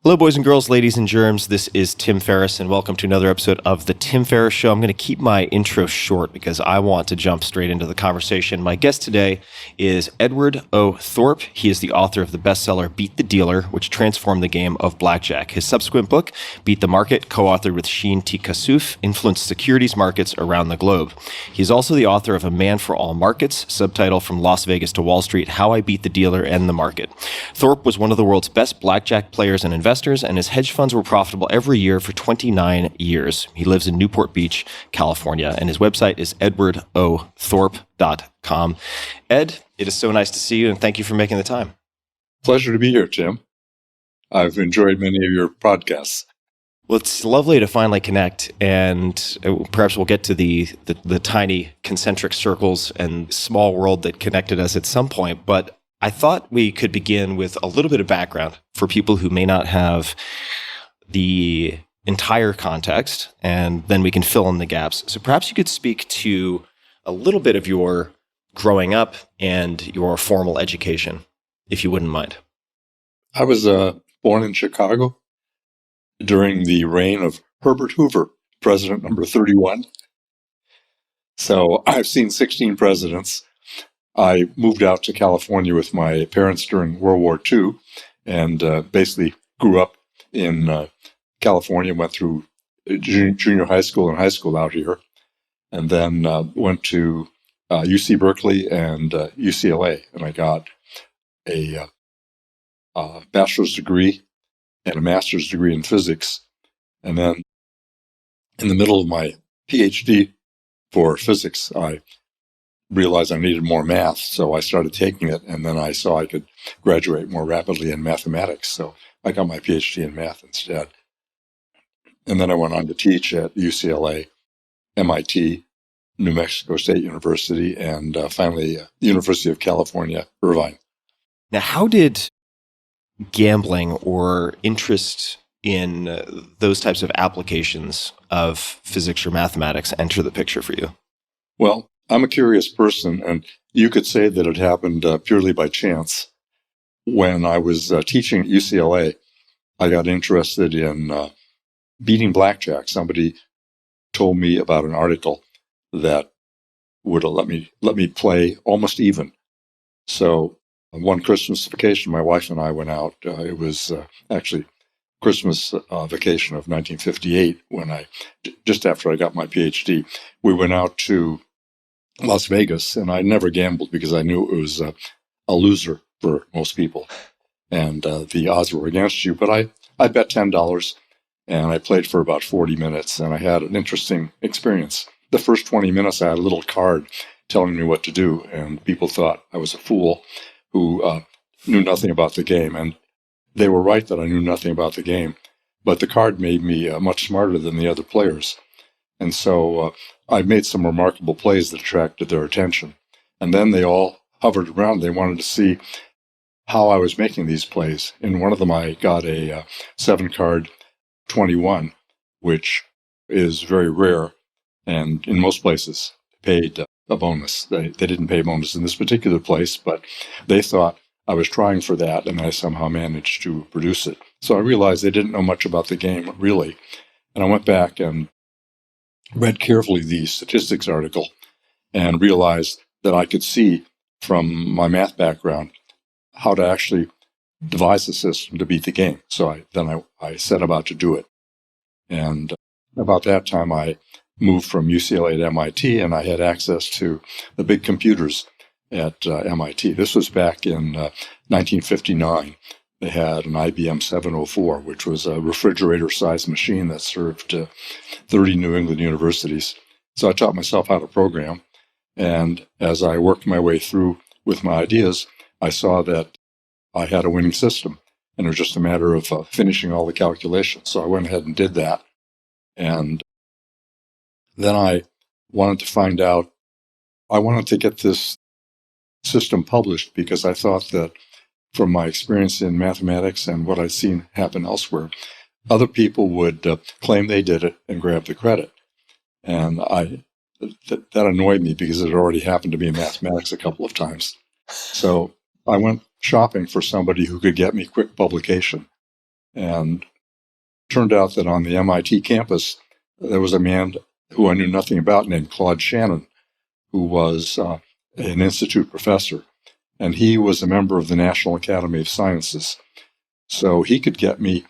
Hello, boys and girls, ladies and germs. This is Tim Ferriss, and welcome to another episode of The Tim Ferriss Show. I'm going to keep my intro short because I want to jump straight into the conversation. My guest today is Edward O. Thorp. He is the author of the bestseller Beat the Dealer, which transformed the game of Blackjack. His subsequent book, Beat the Market, co-authored with Sheen T. Kassouf, influenced securities markets around the globe. He is also the author of A Man for All Markets, subtitle From Las Vegas to Wall Street, How I Beat the Dealer and the Market. Thorp was one of the world's best blackjack players and investors, and his hedge funds were profitable every year for 29 years. He lives in Newport Beach, California, and his website is edwardothorp.com. Ed, it is so nice to see you, and thank you for making the time. Pleasure to be here, Tim. I've enjoyed many of your podcasts. Well, it's lovely to finally connect, and perhaps we'll get to the tiny concentric circles and small world that connected us at some point, but I thought we could begin with a little bit of background for people who may not have the entire context, and then we can fill in the gaps. So perhaps you could speak to a little bit of your growing up and your formal education, if you wouldn't mind. I was born in Chicago during the reign of Herbert Hoover, president number 31. So I've seen 16 presidents. I moved out to California with my parents during World War II and basically grew up in California, went through junior high school and high school out here, and then went to UC Berkeley and UCLA, and I got a bachelor's degree and a master's degree in physics. And then in the middle of my PhD for physics, I realized I needed more math, so I started taking it, and then I saw I could graduate more rapidly in mathematics, so I got my PhD in math instead. And then I went on to teach at UCLA, MIT, New Mexico State University, and finally University of California, Irvine. Now, how did gambling or interest in those types of applications of physics or mathematics enter the picture for you? Well, I'm a curious person, and you could say that it happened purely by chance. When I was teaching at UCLA, I got interested in beating blackjack. Somebody told me about an article that would let me play almost even. So one Christmas vacation, my wife and I went out. It was actually Christmas vacation of 1958 when just after I got my PhD. We went out to Las Vegas, and I never gambled because I knew it was a loser for most people, and the odds were against you. But I bet $10, and I played for about 40 minutes, and I had an interesting experience. The first 20 minutes, I had a little card telling me what to do, and people thought I was a fool who knew nothing about the game, and they were right that I knew nothing about the game, but the card made me much smarter than the other players. And so I made some remarkable plays that attracted their attention. And then they all hovered around. They wanted to see how I was making these plays. In one of them, I got a 7-card 21, which is very rare. And in most places, paid a bonus. They didn't pay a bonus in this particular place, but they thought I was trying for that, and I somehow managed to produce it. So I realized they didn't know much about the game, really. And I went back and read carefully the statistics article and realized that I could see from my math background how to actually devise a system to beat the game. So I set about to do it. And about that time, I moved from UCLA to MIT, and I had access to the big computers at MIT. This was back in 1959. They had an IBM 704, which was a refrigerator-sized machine that served 30 New England universities. So I taught myself how to program. And as I worked my way through with my ideas, I saw that I had a winning system. And it was just a matter of finishing all the calculations. So I went ahead and did that. And then I wanted to find out, I wanted to get this system published because I thought that from my experience in mathematics and what I'd seen happen elsewhere, other people would claim they did it and grab the credit. And that annoyed me because it had already happened to me in mathematics a couple of times. So I went shopping for somebody who could get me quick publication. And turned out that on the MIT campus, there was a man who I knew nothing about named Claude Shannon, who was an institute professor. And he was a member of the National Academy of Sciences. So he could get me,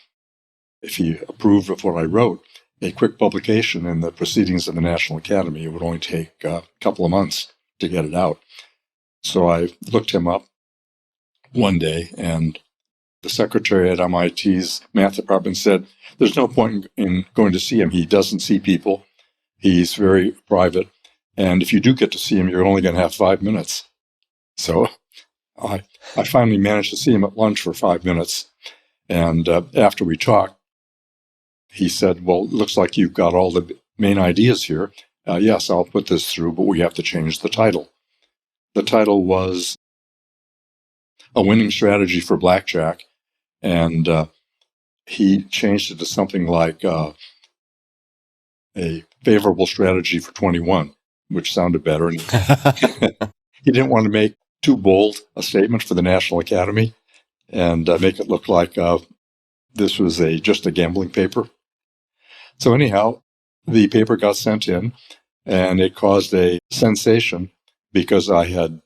if he approved of what I wrote, a quick publication in the Proceedings of the National Academy. It would only take a couple of months to get it out. So I looked him up one day, and the secretary at MIT's math department said, there's no point in going to see him. He doesn't see people. He's very private. And if you do get to see him, you're only going to have 5 minutes. So I finally managed to see him at lunch for 5 minutes. And after we talked, he said, well, it looks like you've got all the main ideas here. Yes, I'll put this through, but we have to change the title. The title was A Winning Strategy for Blackjack. And he changed it to something like a favorable strategy for 21, which sounded better. And he didn't want to make too bold a statement for the National Academy and make it look like this was just a gambling paper. So anyhow, the paper got sent in, and it caused a sensation because I had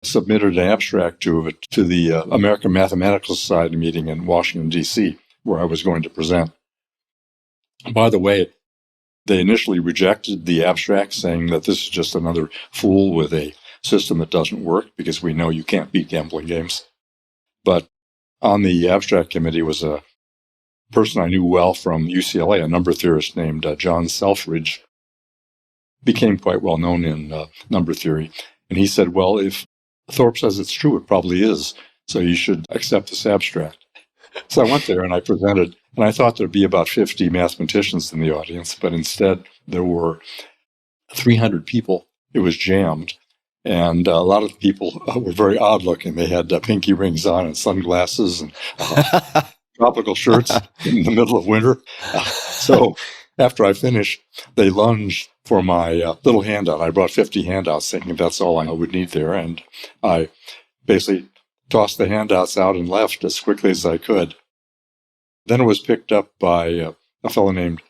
submitted an abstract to the American Mathematical Society meeting in Washington, D.C., where I was going to present. By the way, they initially rejected the abstract, saying that this is just another fool with a system that doesn't work because we know you can't beat gambling games. But on the abstract committee was a person I knew well from UCLA, a number theorist named John Selfridge, became quite well known in number theory. And he said, well, if Thorp says it's true, it probably is, so you should accept this abstract. So I went there and I presented, and I thought there'd be about 50 mathematicians in the audience, but instead there were 300 people. It was jammed, and a lot of the people were very odd looking. They had pinky rings on and sunglasses and tropical shirts in the middle of winter. So after I finished, they lunged for my little handout. I brought 50 handouts, thinking that's all I would need there. And I basically tossed the handouts out and left as quickly as I could. Then it was picked up by a fellow named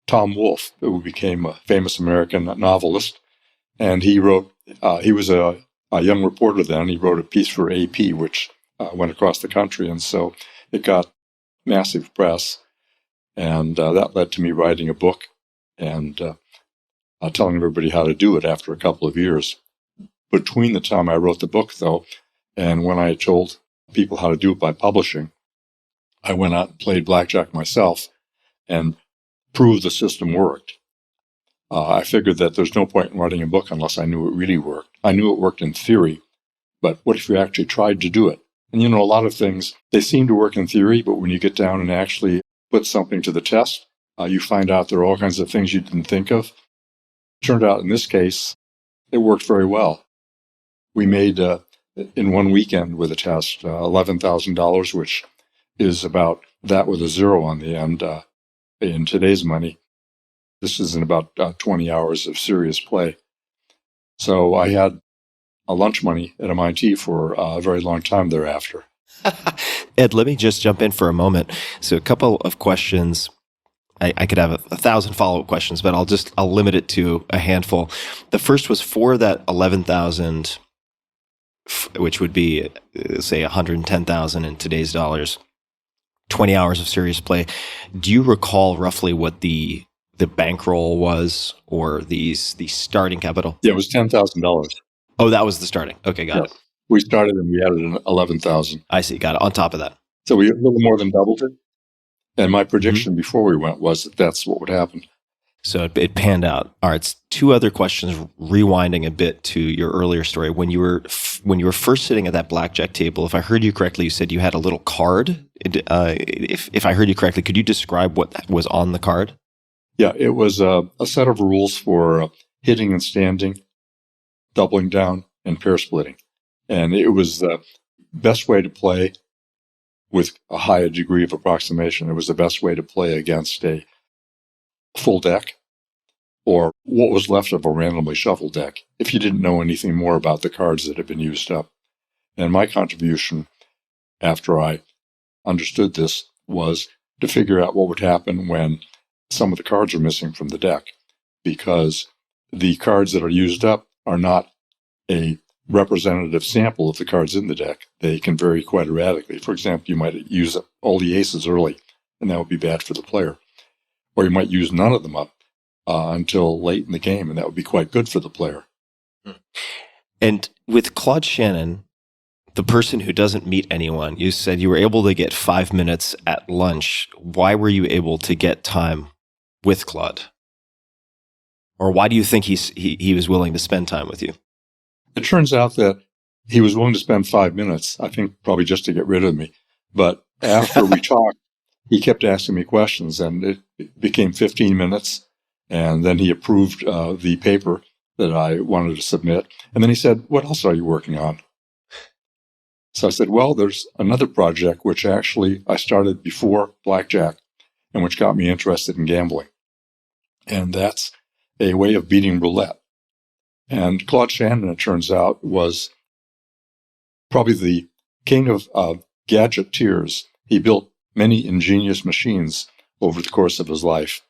Tom Wolfe, who became a famous American novelist. And he wrote, he was a young reporter then. He wrote a piece for AP, which went across the country. And so it got massive press. And that led to me writing a book and telling everybody how to do it after a couple of years. Between the time I wrote the book, though, and when I told people how to do it by publishing, I went out and played blackjack myself and proved the system worked. I figured that there's no point in writing a book unless I knew it really worked. I knew it worked in theory, but what if you actually tried to do it? And a lot of things, they seem to work in theory, but when you get down and actually put something to the test, you find out there are all kinds of things you didn't think of. Turned out in this case, it worked very well. We made, in one weekend with a test, $11,000, which is about that with a zero on the end. In today's money, this is in about 20 hours of serious play. So I had a lunch money at MIT for a very long time thereafter. Ed, let me just jump in for a moment. So a couple of questions. I could have 1,000 follow-up questions, but I'll limit it to a handful. The first was for that 11,000, which would be, say, 110,000 in today's dollars, 20 hours of serious play. Do you recall roughly what the bankroll was, or the starting capital? Yeah, it was $10,000. Oh, that was the starting. Okay, got it. We started and we added 11,000. I see, got it. On top of that. So we a little more than doubled it. And my prediction before we went was that that's what would happen. So it panned out. All right, two other questions, rewinding a bit to your earlier story. When you were first sitting at that blackjack table, if I heard you correctly, you said you had a little card. If I heard you correctly, could you describe what was on the card? Yeah, it was a set of rules for hitting and standing, doubling down, and pair splitting. And it was the best way to play with a high degree of approximation. It was the best way to play against a full deck or what was left of a randomly shuffled deck if you didn't know anything more about the cards that had been used up. And my contribution after I understood this was to figure out what would happen when some of the cards are missing from the deck, because the cards that are used up are not a representative sample of the cards in the deck. They can vary quite erratically. For example, you might use up all the aces early, and that would be bad for the player. Or you might use none of them up until late in the game, and that would be quite good for the player. And with Claude Shannon, the person who doesn't meet anyone, you said you were able to get 5 minutes at lunch. Why were you able to get time with Claude? Or why do you think he was willing to spend time with you? It turns out that he was willing to spend 5 minutes, I think probably just to get rid of me. But after we talked, he kept asking me questions, and it became 15 minutes. And then he approved the paper that I wanted to submit. And then he said, "What else are you working on?" So I said, "Well, there's another project which actually I started before Blackjack and which got me interested in gambling. And that's a way of beating roulette." And Claude Shannon, it turns out, was probably the king of gadgeteers. He built many ingenious machines over the course of his life.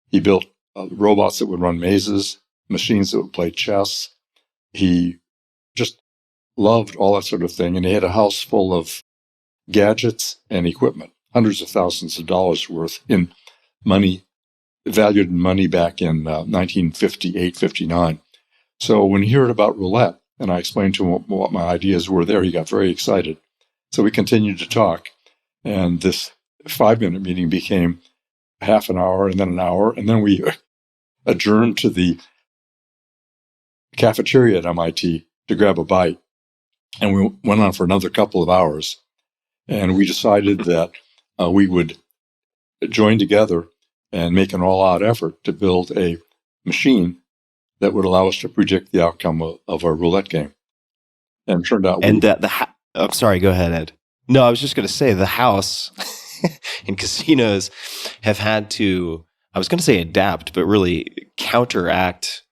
He built robots that would run mazes, machines that would play chess. He just loved all that sort of thing. And he had a house full of gadgets and equipment, hundreds of thousands of dollars worth in money, valued in money back in 1958, 59. So when he heard about roulette, and I explained to him what my ideas were there, he got very excited. So we continued to talk. And this 5-minute meeting became half an hour and then an hour. And then we adjourned to the cafeteria at MIT to grab a bite. And we went on for another couple of hours. And we decided that we would join together and make an all-out effort to build a machine that would allow us to predict the outcome of our roulette game. And it turned out... I'm sorry, go ahead, Ed. No, I was just going to say the house and casinos have had to, I was going to say adapt, but really counteract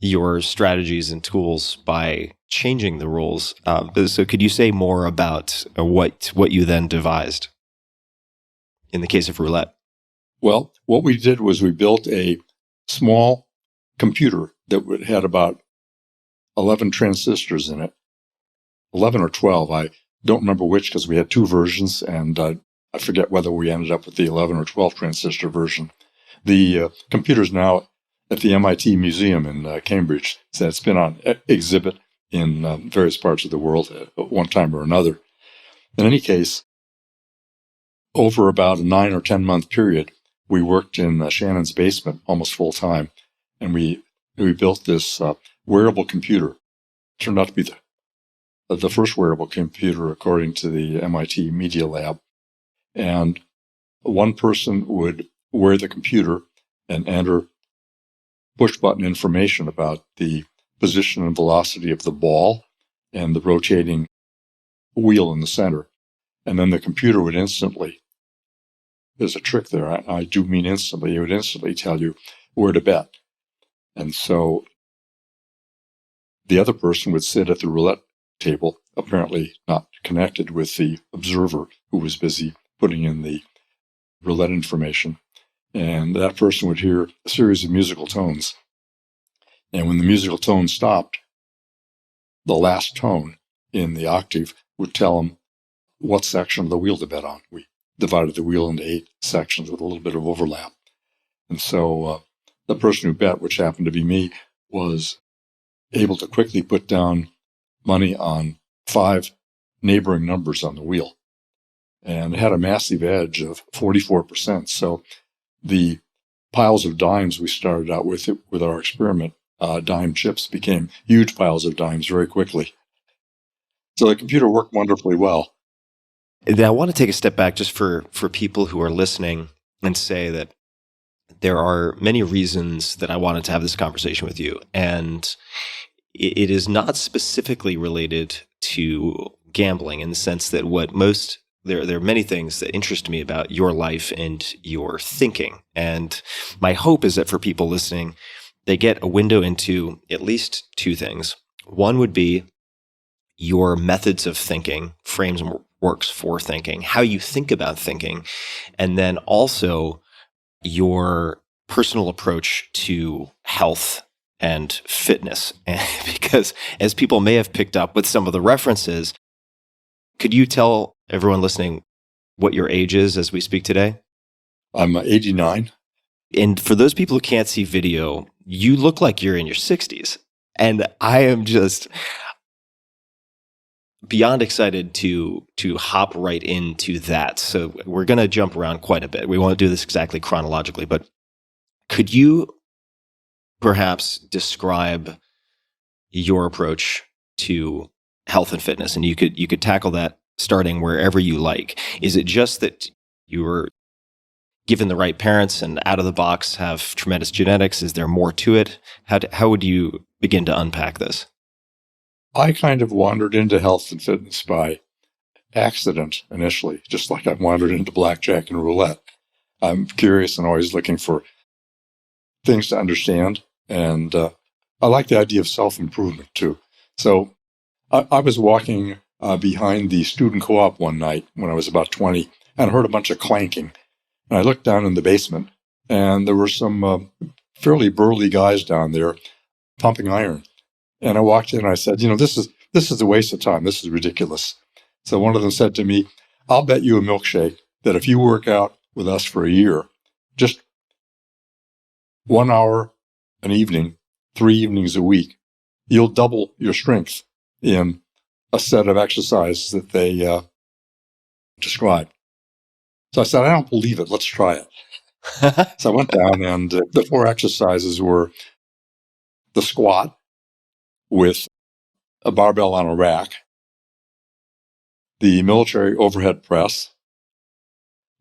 your strategies and tools by changing the rules. So could you say more about what you then devised in the case of roulette? Well, what we did was we built a small computer that had about 11 transistors in it, 11 or 12. I don't remember which because we had two versions, and I forget whether we ended up with the 11 or 12 transistor version. The computer's now at the MIT Museum in Cambridge. So it's been on exhibit in various parts of the world at one time or another. In any case, over about a 9 or 10 month period, we worked in Shannon's basement almost full time, and we built this wearable computer. It turned out to be the first wearable computer according to the MIT Media Lab. And one person would wear the computer and enter push-button information about the position and velocity of the ball and the rotating wheel in the center. And then the computer would instantly, there's a trick there, I do mean instantly, it would instantly tell you where to bet. And so the other person would sit at the roulette table, apparently not connected with the observer who was busy putting in the roulette information. And that person would hear a series of musical tones. And when the musical tone stopped, the last tone in the octave would tell him what section of the wheel to bet on. We divided the wheel into 8 sections with a little bit of overlap. And so the person who bet, which happened to be me, was able to quickly put down money on 5 neighboring numbers on the wheel. And it had a massive edge of 44%. So the piles of dimes we started out with our experiment, dime chips, became huge piles of dimes very quickly. So the computer worked wonderfully well. And I want to take a step back just for people who are listening and say that there are many reasons that I wanted to have this conversation with you. And it is not specifically related to gambling in the sense that there are many things that interest me about your life and your thinking. And my hope is that for people listening, they get a window into at least 2 things. One would be your methods of thinking, frames works for thinking, how you think about thinking, and then also your personal approach to health and fitness. Because as people may have picked up with some of the references, could you tell everyone listening what your age is as we speak today? I'm 89. And for those people who can't see video, you look like you're in your 60s. And I am just beyond excited to hop right into that. So we're going to jump around quite a bit. We won't do this exactly chronologically, but could you perhaps describe your approach to health and fitness? And you could tackle that starting wherever you like. Is it just that you were given the right parents and out of the box have tremendous genetics? Is there more to it? How would you begin to unpack this? I kind of wandered into health and fitness by accident initially, just like I wandered into blackjack and roulette. I'm curious and always looking for things to understand. And I like the idea of self-improvement too. So I was walking behind the student co-op one night when I was about 20 and heard a bunch of clanking. And I looked down in the basement and there were some fairly burly guys down there pumping iron. And I walked in and I said, this is a waste of time. This is ridiculous. So one of them said to me, I'll bet you a milkshake that if you work out with us for a year, just 1 hour an evening, 3 evenings a week, you'll double your strength in a set of exercises that they describe. So I said, I don't believe it. Let's try it. So I went down and the 4 exercises were the squat with a barbell on a rack, the military overhead press,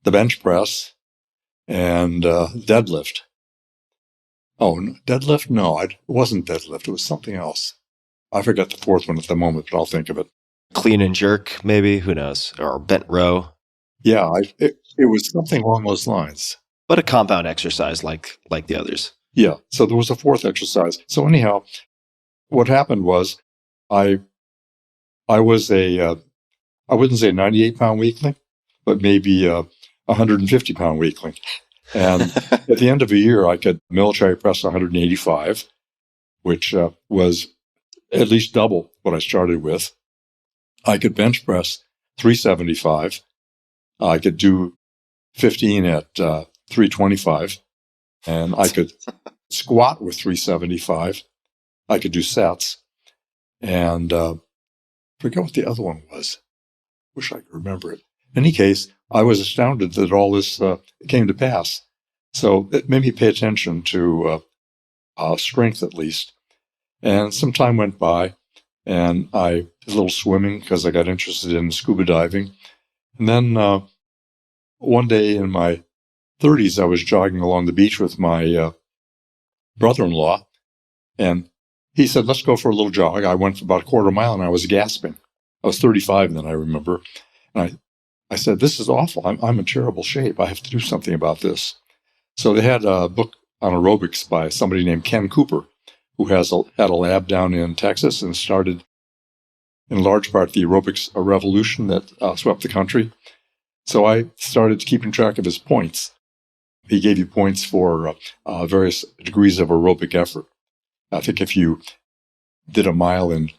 the bench press, and deadlift. Oh, deadlift? No, it wasn't deadlift. It was something else. I forgot the 4th one at the moment, but I'll think of it. Clean and jerk, maybe? Who knows? Or bent row? Yeah, it was something along those lines. But a compound exercise like the others. Yeah, so there was a 4th exercise. So anyhow, what happened was I was I wouldn't say 98-pound weakling, but maybe a 150-pound weakling. And at the end of a year, I could military press 185, which was at least double what I started with. I could bench press 375. I could do 15 at 325, and I could squat with 375. I could do sets, and forget what the other one was. Wish I could remember it. In any case, I was astounded that all this came to pass. So it made me pay attention to strength at least. And some time went by, and I did a little swimming because I got interested in scuba diving. And then one day in my 30s, I was jogging along the beach with my brother-in-law, and he said, let's go for a little jog. I went for about a quarter mile, and I was gasping. I was 35 then, I remember. And I said, this is awful. I'm in terrible shape. I have to do something about this. So they had a book on aerobics by somebody named Ken Cooper, who had a lab down in Texas and started, in large part, the aerobics revolution that swept the country. So I started keeping track of his points. He gave you points for various degrees of aerobic effort. I think if you did a mile in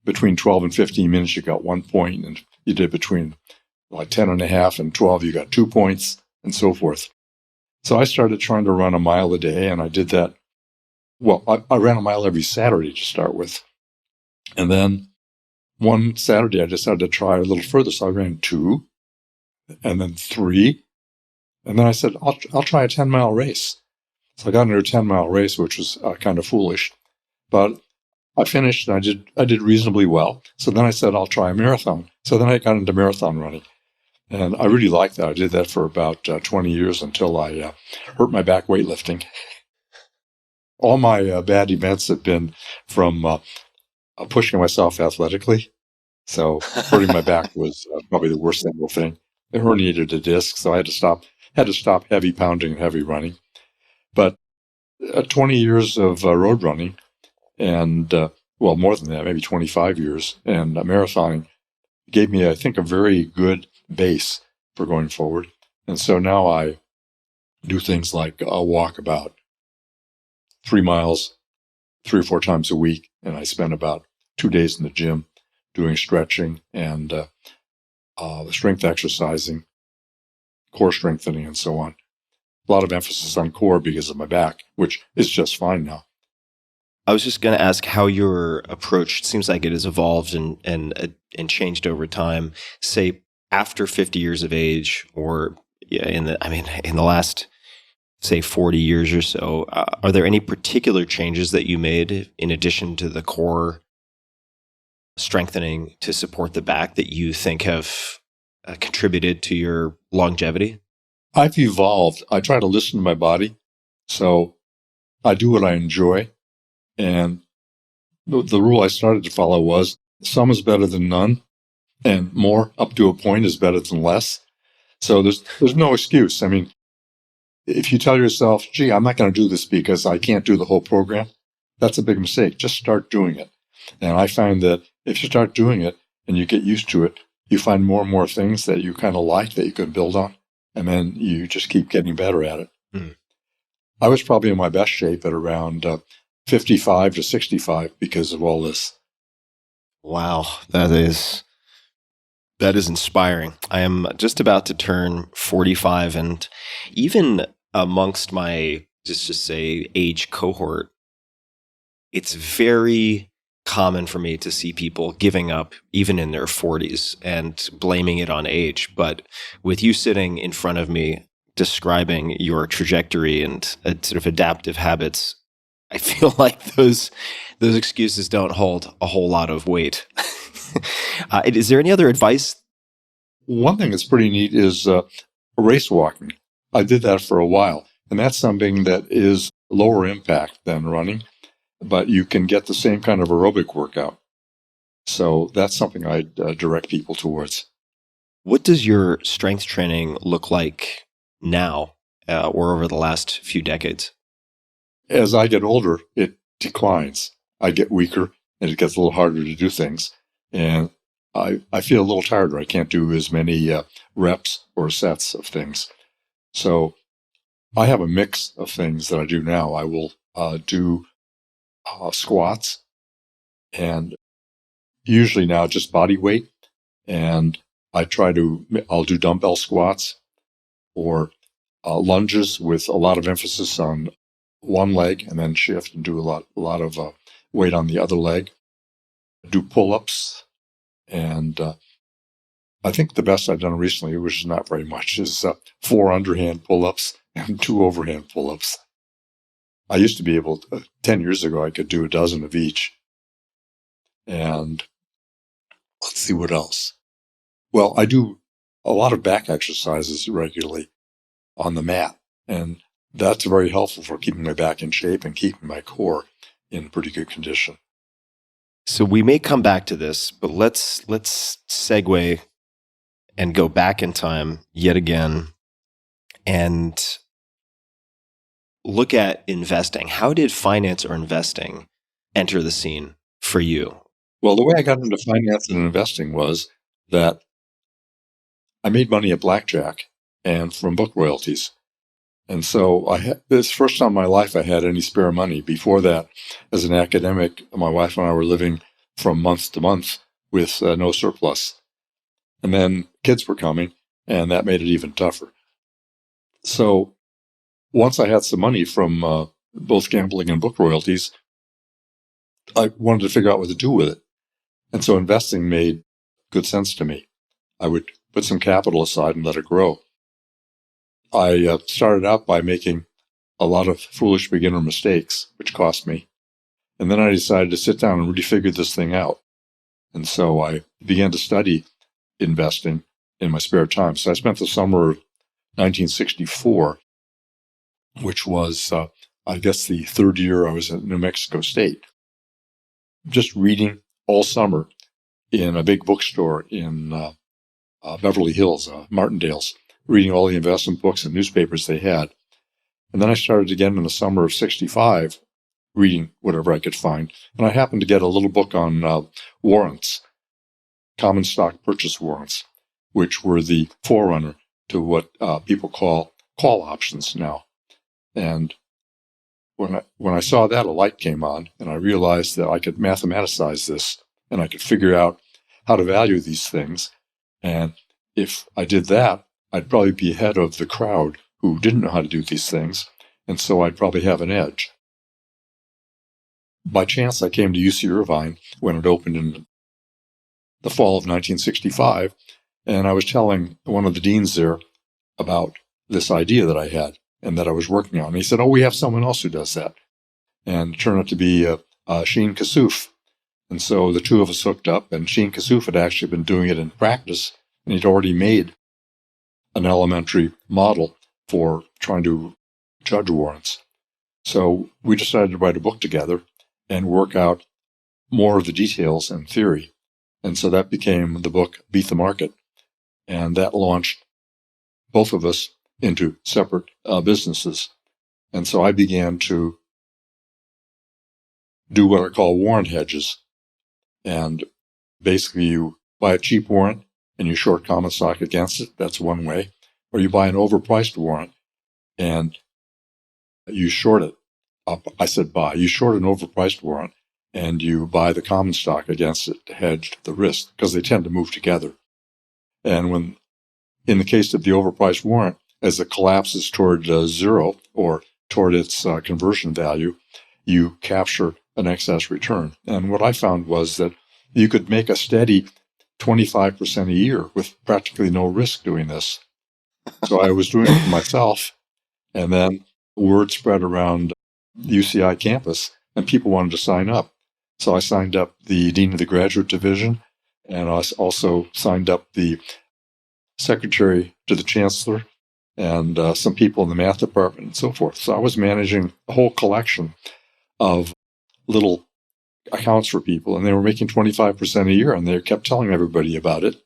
between 12 and 15 minutes, you got 1 point, and you did between like 10 and a half and 12, you got 2 points, and so forth. So I started trying to run a mile a day, and I did that. Well, I ran a mile every Saturday to start with. And then one Saturday, I decided to try a little further, so I ran 2, and then 3, and then I said, I'll try a 10-mile race. So I got into a 10-mile race, which was kind of foolish, but I finished and I did reasonably well. So then I said, I'll try a marathon. So then I got into marathon running, and I really liked that. I did that for about 20 years until I hurt my back weightlifting. All my bad events have been from pushing myself athletically. So hurting my back was probably the worst single thing. I herniated a disc, so I had to stop heavy pounding and heavy running. But 20 years of road running, and well, more than that, maybe 25 years, and marathoning gave me, I think, a very good base for going forward. And so now I do things like I'll walk about 3 miles 3 or 4 times a week, and I spend about 2 days in the gym doing stretching and strength exercising, core strengthening, and so on. A lot of emphasis on core because of my back, which is just fine now. I was just going to ask how your approach seems like it has evolved and changed over time. Say after 50 years of age, or in the last, say, 40 years or so, are there any particular changes that you made in addition to the core strengthening to support the back that you think have contributed to your longevity? I've evolved. I try to listen to my body. So I do what I enjoy. And the rule I started to follow was some is better than none, and more up to a point is better than less. So there's no excuse. I mean, if you tell yourself, gee, I'm not going to do this because I can't do the whole program, that's a big mistake. Just start doing it. And I find that if you start doing it and you get used to it, you find more and more things that you kind of like that you can build on. And then you just keep getting better at it. Mm. I was probably in my best shape at around 55 to 65 because of all this. Wow, that is inspiring. I am just about to turn 45, and even amongst my, just to say, age cohort, it's very common for me to see people giving up even in their 40s and blaming it on age. But with you sitting in front of me describing your trajectory and sort of adaptive habits, I feel like those excuses don't hold a whole lot of weight. Is there any other advice? One thing that's pretty neat is race walking. I did that for a while, and that's something that is lower impact than running, but you can get the same kind of aerobic workout. So that's something I'd direct people towards. What does your strength training look like now or over the last few decades? As I get older, it declines. I get weaker, and it gets a little harder to do things. And I feel a little tired. I can't do as many reps or sets of things. So I have a mix of things that I do now. I will do squats, and usually now just body weight. And I'll do dumbbell squats or lunges with a lot of emphasis on one leg and then shift and do a lot of weight on the other leg. Do pull-ups. And I think the best I've done recently, which is not very much, is 4 underhand pull-ups and 2 overhand pull-ups. I used to be able to, 10 years ago, I could do a dozen of each. And let's see what else. Well, I do a lot of back exercises regularly on the mat. And that's very helpful for keeping my back in shape and keeping my core in pretty good condition. So we may come back to this, but let's segue and go back in time yet again and look at investing. How did finance or investing enter the scene for you? Well, the way I got into finance and investing was that I made money at Blackjack and from book royalties. And so this first time in my life I had any spare money. Before that, as an academic, my wife and I were living from month to month with no surplus. And then kids were coming, and that made it even tougher. So once I had some money from both gambling and book royalties, I wanted to figure out what to do with it. And so investing made good sense to me. I would put some capital aside and let it grow. I started out by making a lot of foolish beginner mistakes, which cost me. And then I decided to sit down and really figure this thing out. And so I began to study investing in my spare time. So I spent the summer of 1964, which was, I guess, the third year I was at New Mexico State, just reading all summer in a big bookstore in Beverly Hills, Martindale's, reading all the investment books and newspapers they had. And then I started again in the summer of 65, reading whatever I could find. And I happened to get a little book on warrants. common stock purchase warrants, which were the forerunner to what people call call options now. And when I saw that, a light came on, and I realized that I could mathematicize this, and I could figure out how to value these things. And if I did that, I'd probably be ahead of the crowd who didn't know how to do these things, and so I'd probably have an edge. By chance, I came to UC Irvine when it opened in the fall of 1965, and I was telling one of the deans there about this idea that I had and that I was working on. And he said, "Oh, we have someone else who does that." And it turned out to be Sheen Kassouf. And so the two of us hooked up, and Sheen Kassouf had actually been doing it in practice, and he'd already made an elementary model for trying to judge warrants. So we decided to write a book together and work out more of the details and theory. And so that became the book Beat the Market. And that launched both of us into separate businesses. And so I began to do what I call warrant hedges. And basically you buy a cheap warrant and you short common stock against it. That's one way. Or you buy an overpriced warrant and you short it. I said buy. You short an overpriced warrant and you buy the common stock against it to hedge the risk, because they tend to move together. And when, in the case of the overpriced warrant, as it collapses toward zero or toward its conversion value, you capture an excess return. And what I found was that you could make a steady 25% a year with practically no risk doing this. So I was doing it for myself, and then word spread around the UCI campus, and people wanted to sign up. So I signed up the dean of the graduate division, and I also signed up the secretary to the chancellor and some people in the math department and so forth. So I was managing a whole collection of little accounts for people, and they were making 25% a year, and they kept telling everybody about it.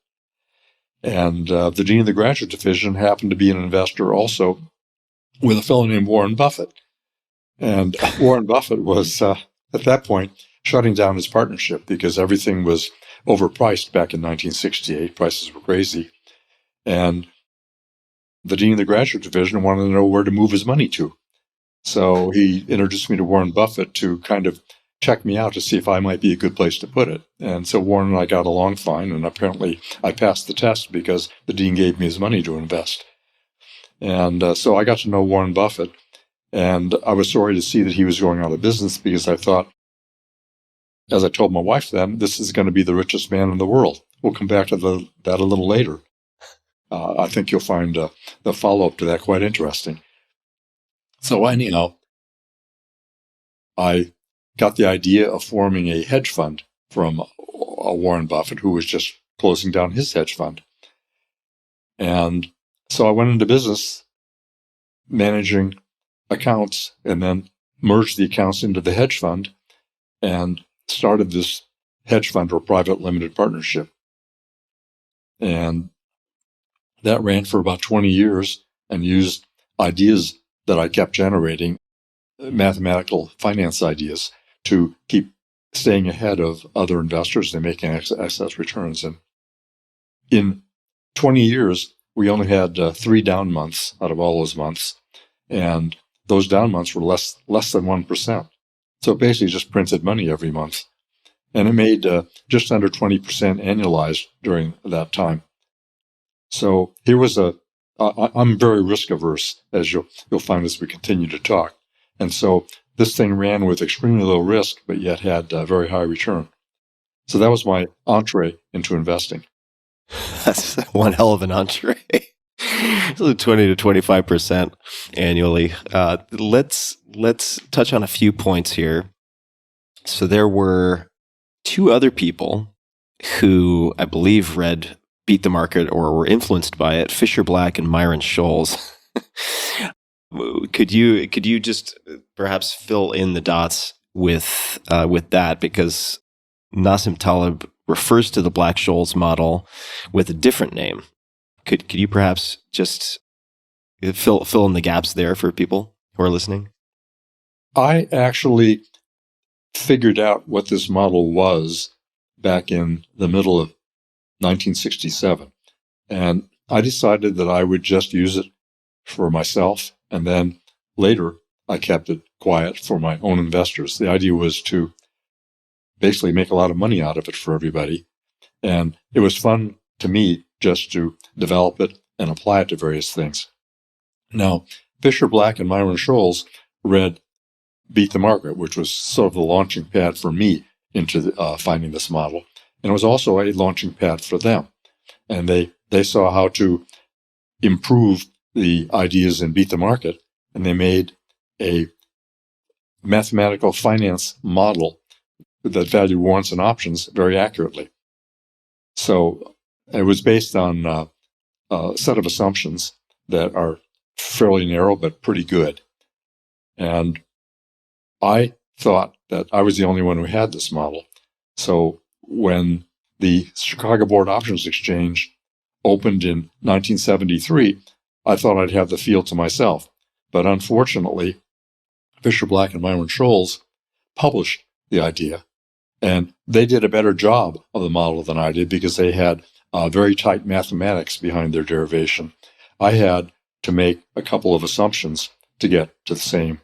And the dean of the graduate division happened to be an investor also with a fellow named Warren Buffett. And Warren Buffett was, at that point, shutting down his partnership because everything was overpriced back in 1968. Prices were crazy. And the dean of the graduate division wanted to know where to move his money to. So he introduced me to Warren Buffett to kind of check me out to see if I might be a good place to put it. And so Warren and I got along fine, and apparently I passed the test because the dean gave me his money to invest. And so I got to know Warren Buffett, and I was sorry to see that he was going out of business, because I thought, as I told my wife then, this is going to be the richest man in the world. We'll come back to that a little later. I think you'll find the follow-up to that quite interesting. So anyhow, I got the idea of forming a hedge fund from Warren Buffett, who was just closing down his hedge fund. And so I went into business managing accounts, and then merged the accounts into the hedge fund and started this hedge fund or private limited partnership. And that ran for about 20 years and used ideas that I kept generating, mathematical finance ideas, to keep staying ahead of other investors and making excess returns. And in 20 years, we only had 3 down months out of all those months. And those down months were less than 1%. So it basically just printed money every month. And it made just under 20% annualized during that time. So here was I'm very risk averse, as you'll find as we continue to talk. And so this thing ran with extremely low risk, but yet had a very high return. So that was my entree into investing. That's one hell of an entree. So 20 to 25% annually. Let's touch on a few points here. So there were 2 other people who I believe read Beat the Market or were influenced by it, Fisher Black and Myron Scholes. Could you just perhaps fill in the dots with that, because Nassim Taleb refers to the Black-Scholes model with a different name. Could you perhaps just fill in the gaps there for people who are listening? I actually figured out what this model was back in the middle of 1967. And I decided that I would just use it for myself. And then later, I kept it quiet for my own investors. The idea was to basically make a lot of money out of it for everybody. And it was fun to me just to develop it and apply it to various things. Now, Fisher Black and Myron Scholes read Beat the Market, which was sort of the launching pad for me into finding this model. And it was also a launching pad for them. And they saw how to improve the ideas in Beat the Market, and they made a mathematical finance model that valued warrants and options very accurately. So it was based on a set of assumptions that are fairly narrow but pretty good. And I thought that I was the only one who had this model. So when the Chicago Board Options Exchange opened in 1973, I thought I'd have the field to myself. But unfortunately, Fisher Black and Myron Scholes published the idea, and they did a better job of the model than I did because they had very tight mathematics behind their derivation. I had to make a couple of assumptions to get to the same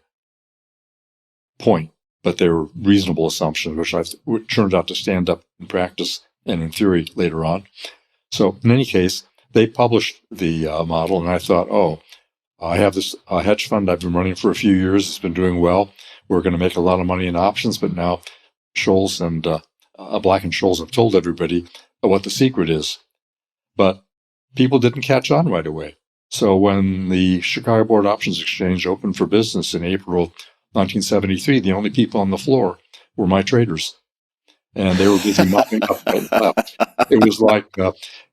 point, but they were reasonable assumptions, which turned out to stand up in practice and in theory later on. So in any case, they published the model, and I thought, I have this hedge fund I've been running for a few years. It's been doing well. We're going to make a lot of money in options, but now Scholes and Black and Scholes have told everybody what the secret is. But people didn't catch on right away. So when the Chicago Board Options Exchange opened for business in April 1973, the only people on the floor were my traders. And they were busy mopping up right and left. It was like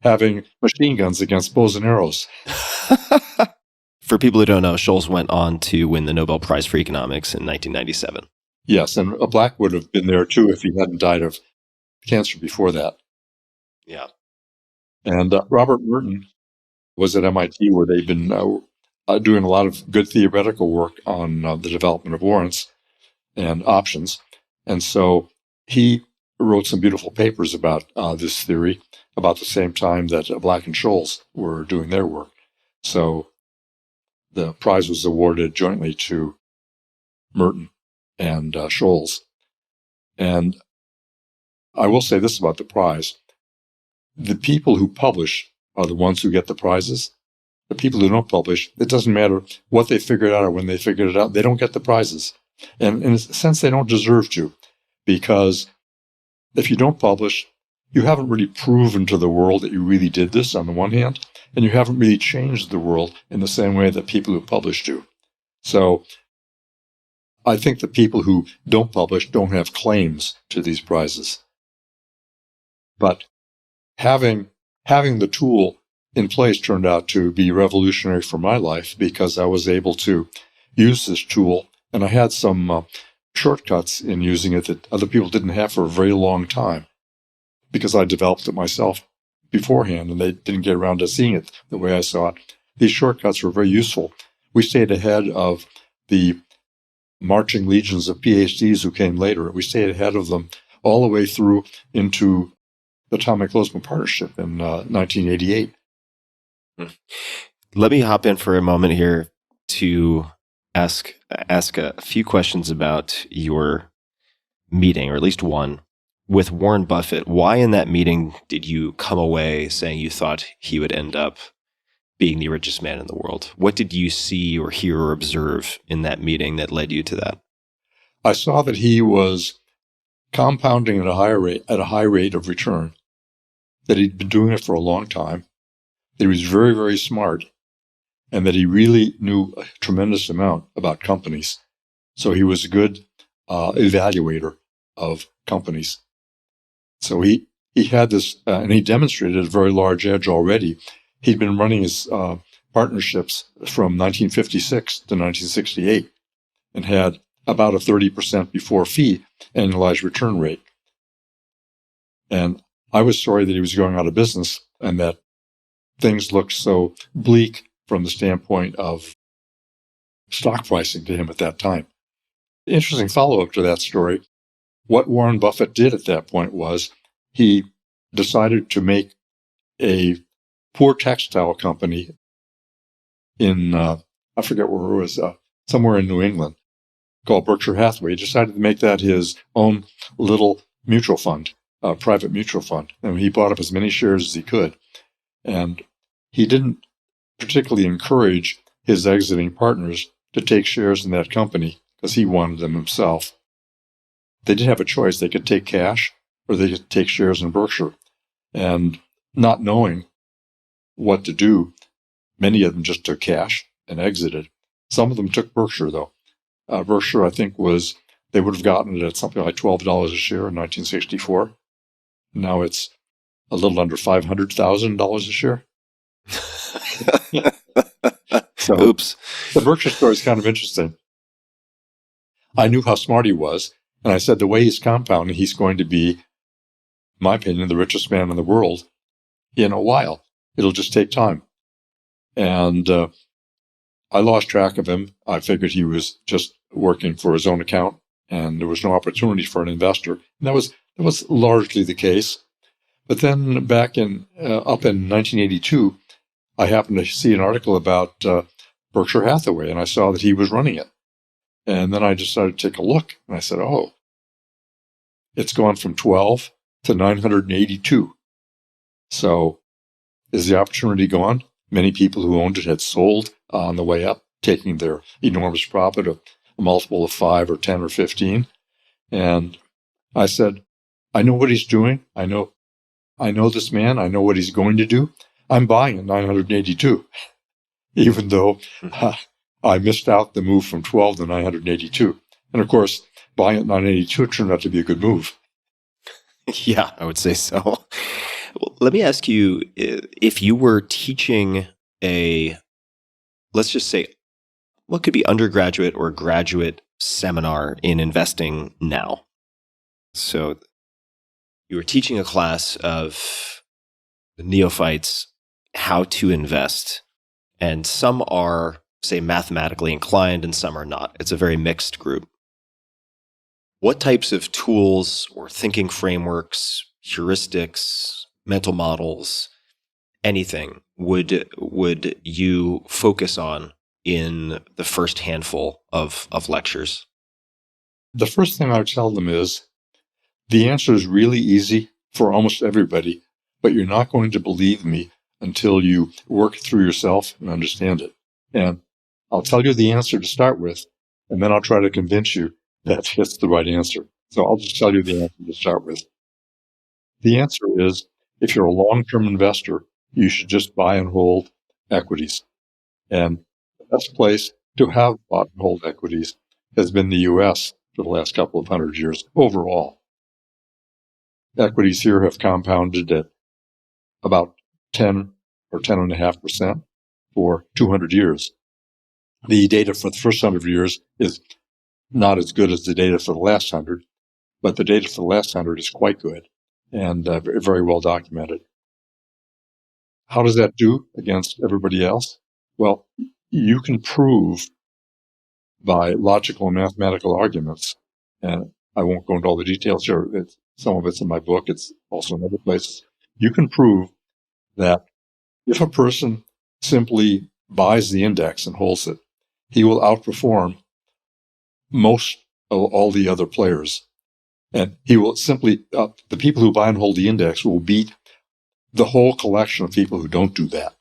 having machine guns against bows and arrows. For people who don't know, Scholes went on to win the Nobel Prize for Economics in 1997. Yes, and Black would have been there too if he hadn't died of cancer before that. Yeah. And Robert Merton was at MIT, where they've been doing a lot of good theoretical work on the development of warrants and options. And so he wrote some beautiful papers about this theory about the same time that Black and Scholes were doing their work. So the prize was awarded jointly to Merton and Scholes. And I will say this about the prize. The people who publish are the ones who get the prizes. The people who don't publish, it doesn't matter what they figured out or when they figured it out, they don't get the prizes. And in a sense, they don't deserve to, because if you don't publish, you haven't really proven to the world that you really did this on the one hand, and you haven't really changed the world in the same way that people who publish do. So I think the people who don't publish don't have claims to these prizes. But having the tool in place turned out to be revolutionary for my life, because I was able to use this tool, and I had some shortcuts in using it that other people didn't have for a very long time, because I developed it myself beforehand and they didn't get around to seeing it the way I saw it. These shortcuts were very useful. We stayed ahead of the marching legions of PhDs who came later. We stayed ahead of them all the way through into the Atomic Closement Partnership in 1988. Let me hop in for a moment here to ask a few questions about your meeting, or at least one, with Warren Buffett. Why in that meeting did you come away saying you thought he would end up being the richest man in the world? What did you see or hear or observe in that meeting that led you to that? I saw that he was compounding at a high rate of return, that he'd been doing it for a long time, that he was very, very smart, and that he really knew a tremendous amount about companies. So he was a good evaluator of companies. So he had this, and he demonstrated a very large edge already. He'd been running his partnerships from 1956 to 1968 and had about a 30% before fee annualized return rate. And I was sorry that he was going out of business and that things looked so bleak from the standpoint of stock pricing to him at that time. Interesting follow-up to that story. What Warren Buffett did at that point was he decided to make a poor textile company in, I forget where it was, somewhere in New England called Berkshire Hathaway. He decided to make that his own little mutual fund, private mutual fund. And he bought up as many shares as he could. And he didn't particularly encourage his exiting partners to take shares in that company because he wanted them himself. They did have a choice. They could take cash or they could take shares in Berkshire. And not knowing what to do, many of them just took cash and exited. Some of them took Berkshire, though. Berkshire, I think, they would have gotten it at something like $12 a share in 1964. Now it's a little under $500,000 a share. So, oops. The Berkshire story is kind of interesting. I knew how smart he was, and I said the way he's compounding, he's going to be, in my opinion, the richest man in the world in a while. It'll just take time. And I lost track of him. I figured he was just working for his own account, and there was no opportunity for an investor. And that was largely the case. But then back up in 1982, I happened to see an article about Berkshire Hathaway, and I saw that he was running it. And then I decided to take a look, and I said, oh, it's gone from 12 to 982. So is the opportunity gone? Many people who owned it had sold on the way up, taking their enormous profit of a multiple of 5 or 10 or 15. And I said, I know what he's doing. I know this man. I know what he's going to do. I'm buying at 982, even though I missed out the move from 12 to 982. And of course, buying at 982 turned out to be a good move. Yeah, I would say so. Well, let me ask you, if you were teaching let's just say, what could be undergraduate or graduate seminar in investing now? So you were teaching a class of neophytes how to invest, and some are, say, mathematically inclined and some are not. It's a very mixed group. What types of tools or thinking frameworks, heuristics, mental models, anything would you focus on in the first handful of lectures? The first thing I would tell them is the answer is really easy for almost everybody, but you're not going to believe me until you work it through yourself and understand it. And I'll tell you the answer to start with, and then I'll try to convince you that it's the right answer. So I'll just tell you the answer to start with. The answer is, if you're a long-term investor, you should just buy and hold equities. And the best place to have bought and hold equities has been the U.S. for the last couple of 100 years overall. Equities here have compounded at about 10 or 10.5% for 200 years. The data for the first 100 years is not as good as the data for the last 100, but the data for the last 100 is quite good and very well documented. How does that do against everybody else? Well, you can prove by logical and mathematical arguments, and I won't go into all the details here. Some of it's in my book. It's also in other places. You can prove that if a person simply buys the index and holds it, he will outperform most of all the other players. And he will simply, the people who buy and hold the index will beat the whole collection of people who don't do that.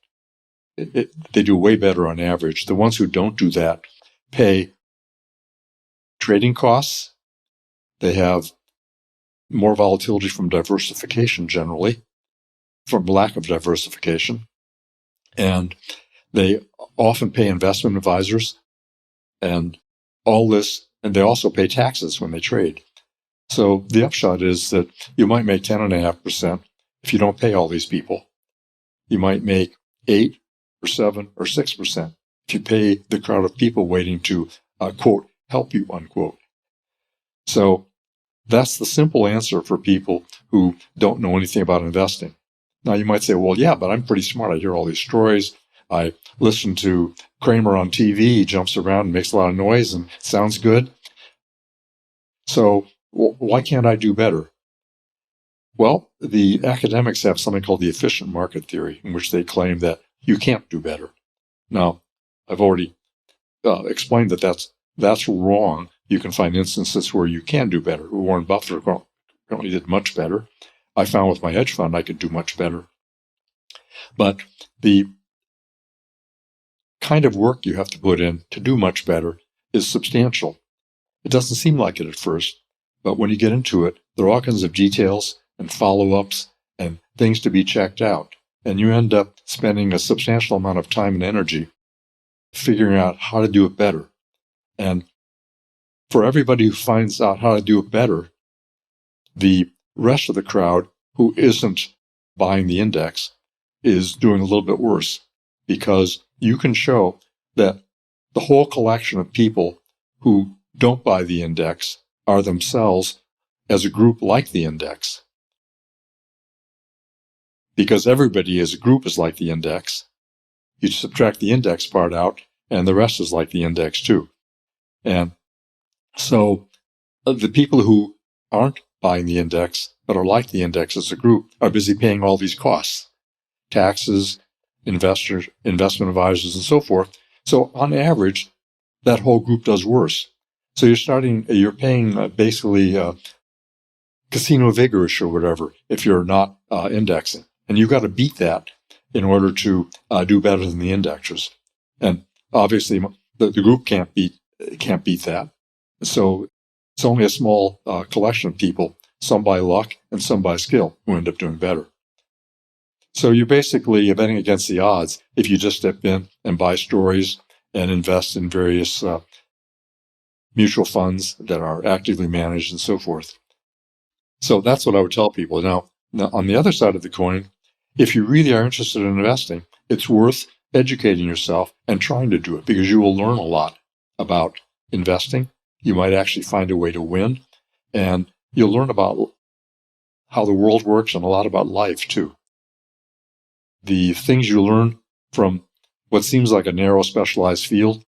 They do way better on average. The ones who don't do that pay trading costs. They have more volatility from diversification generally, from lack of diversification. And they often pay investment advisors and all this, and they also pay taxes when they trade. So the upshot is that you might make 10.5% if you don't pay all these people. You might make 8 or 7 or 6% if you pay the crowd of people waiting to, quote, help you, unquote. So that's the simple answer for people who don't know anything about investing. Now you might say, well, yeah, but I'm pretty smart. I hear all these stories. I listen to Kramer on TV. He jumps around and makes a lot of noise and sounds good. So why can't I do better? Well, the academics have something called the efficient market theory, in which they claim that you can't do better. Now, I've already explained that that's wrong. You can find instances where you can do better. Warren Buffett apparently did much better. I found with my hedge fund I could do much better. But the kind of work you have to put in to do much better is substantial. It doesn't seem like it at first, but when you get into it, there are all kinds of details and follow-ups and things to be checked out. And you end up spending a substantial amount of time and energy figuring out how to do it better. And for everybody who finds out how to do it better, the rest of the crowd who isn't buying the index is doing a little bit worse, because you can show that the whole collection of people who don't buy the index are themselves as a group like the index. Because everybody as a group is like the index. You subtract the index part out, and the rest is like the index too. And so the people who aren't buying the index, but are like the index as a group, are busy paying all these costs. Taxes, investors, investment advisors, and so forth. So on average, that whole group does worse. So you're paying basically casino vigorish or whatever if you're not indexing. And you've got to beat that in order to do better than the indexers. And obviously, the group can't beat that. So it's only a small collection of people, some by luck and some by skill, who end up doing better. So you're basically betting against the odds if you just step in and buy stories and invest in various mutual funds that are actively managed and so forth. So that's what I would tell people. Now, on the other side of the coin, if you really are interested in investing, it's worth educating yourself and trying to do it, because you will learn a lot about investing. You might actually find a way to win, and you'll learn about how the world works and a lot about life too. The things you learn from what seems like a narrow specialized field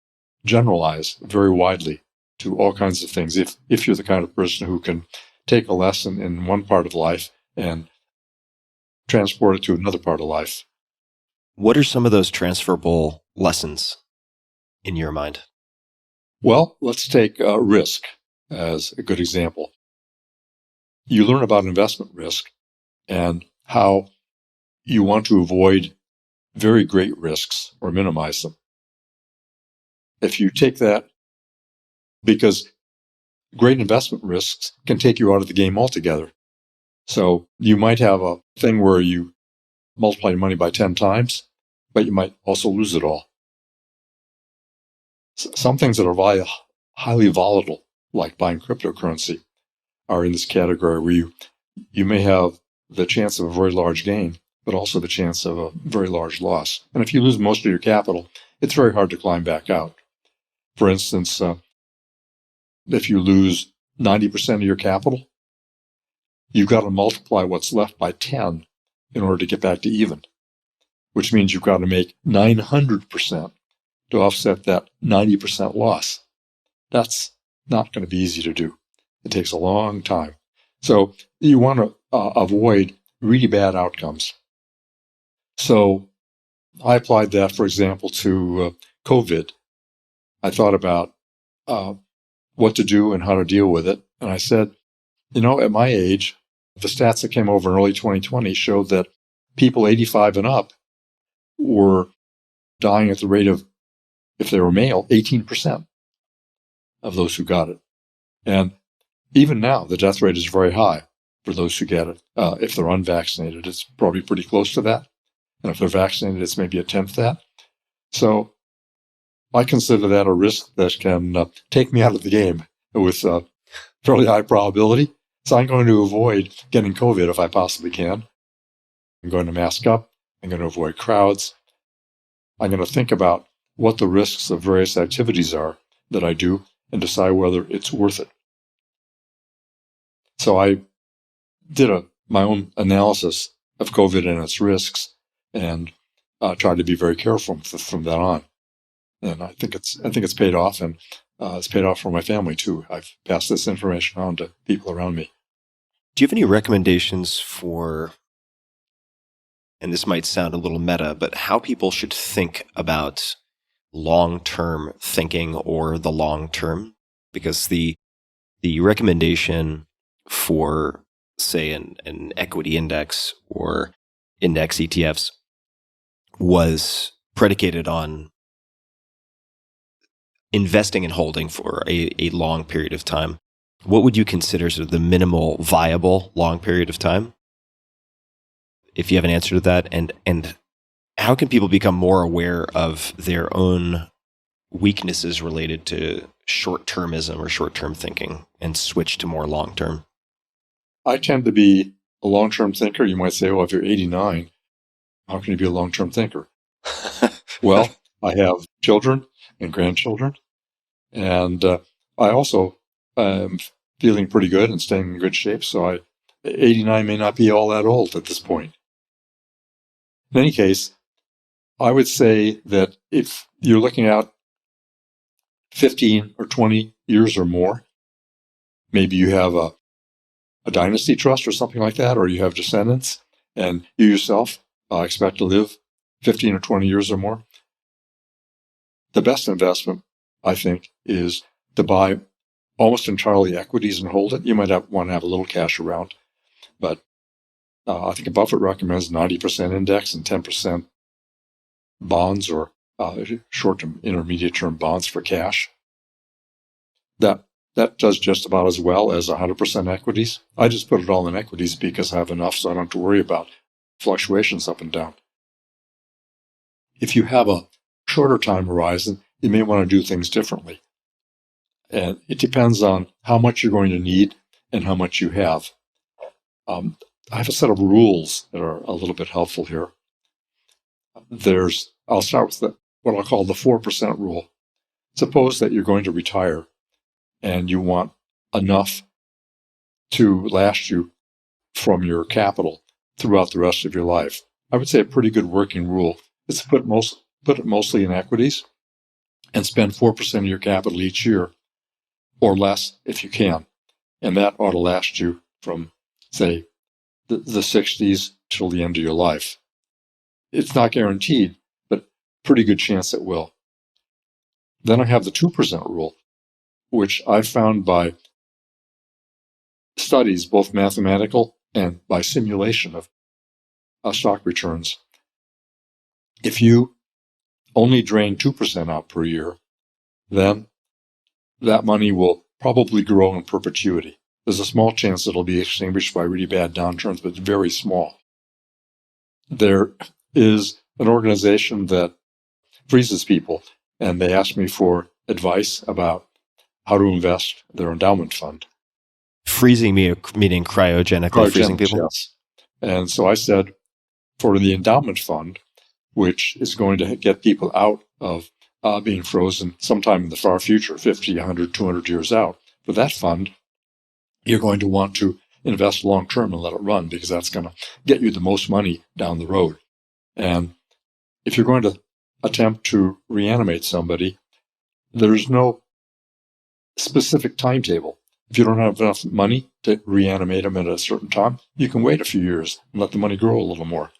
generalize very widely to all kinds of things if you're the kind of person who can take a lesson in one part of life and transport it to another part of life. What are some of those transferable lessons in your mind? Well, let's take risk as a good example. You learn about investment risk and how you want to avoid very great risks or minimize them. If you take that, because great investment risks can take you out of the game altogether. So you might have a thing where you multiply your money by 10 times, but you might also lose it all. Some things that are highly volatile, like buying cryptocurrency, are in this category where you may have the chance of a very large gain, but also the chance of a very large loss. And if you lose most of your capital, it's very hard to climb back out. For instance, if you lose 90% of your capital, you've got to multiply what's left by 10 in order to get back to even, which means you've got to make 900% to offset that 90% loss. That's not going to be easy to do. It takes a long time. So you want to avoid really bad outcomes. So I applied that, for example, to COVID. I thought about what to do and how to deal with it. And I said, at my age, the stats that came over in early 2020 showed that people 85 and up were dying at the rate of, if they were male, 18% of those who got it. And even now, the death rate is very high for those who get it. If they're unvaccinated, it's probably pretty close to that. And if they're vaccinated, it's maybe a tenth that. So I consider that a risk that can take me out of the game with fairly high probability. So I'm going to avoid getting COVID if I possibly can. I'm going to mask up. I'm going to avoid crowds. I'm going to think about what the risks of various activities are that I do and decide whether it's worth it. So I did my own analysis of COVID and its risks and tried to be very careful from that on. And I think it's paid off, and it's paid off for my family too. I've passed this information on to people around me. Do you have any recommendations for, and this might sound a little meta, but how people should think about long-term thinking or the long term? Because the recommendation for, say, an equity index or index ETFs was predicated on investing and holding for a long period of time. What would you consider sort of the minimal viable long period of time? If you have an answer to that, and how can people become more aware of their own weaknesses related to short-termism or short-term thinking and switch to more long-term? I tend to be a long-term thinker. You might say, well, if you're 89, how can you be a long-term thinker? Well, I have children and grandchildren, and I also am feeling pretty good and staying in good shape, so 89 may not be all that old at this point. In any case, I would say that if you're looking at 15 or 20 years or more, maybe you have a dynasty trust or something like that, or you have descendants, and you yourself expect to live 15 or 20 years or more, the best investment, I think, is to buy almost entirely equities and hold it. You might want to have a little cash around, but I think Buffett recommends 90% index and 10% bonds or short-term, intermediate-term bonds for cash. That does just about as well as 100% equities. I just put it all in equities because I have enough, so I don't have to worry about fluctuations up and down. If you have a shorter time horizon, you may want to do things differently. And it depends on how much you're going to need and how much you have. I have a set of rules that are a little bit helpful here. I'll start with what I'll call the 4% rule. Suppose that you're going to retire and you want enough to last you from your capital throughout the rest of your life. I would say a pretty good working rule is to put it mostly in equities and spend 4% of your capital each year, or less if you can. And that ought to last you from, say, the 60s till the end of your life. It's not guaranteed, but pretty good chance it will. Then I have the 2% rule, which I found by studies, both mathematical and by simulation of stock returns. If you only drain 2% out per year, then that money will probably grow in perpetuity. There's a small chance it'll be extinguished by really bad downturns, but very small. There is an organization that freezes people, and they asked me for advice about how to invest their endowment fund. Freezing meaning cryogenically freezing people? Yes. And so I said, for the endowment fund, which is going to get people out of being frozen sometime in the far future, 50, 100, 200 years out, for that fund, you're going to want to invest long-term and let it run, because that's going to get you the most money down the road. And if you're going to attempt to reanimate somebody, there's no specific timetable. If you don't have enough money to reanimate them at a certain time, you can wait a few years and let the money grow a little more.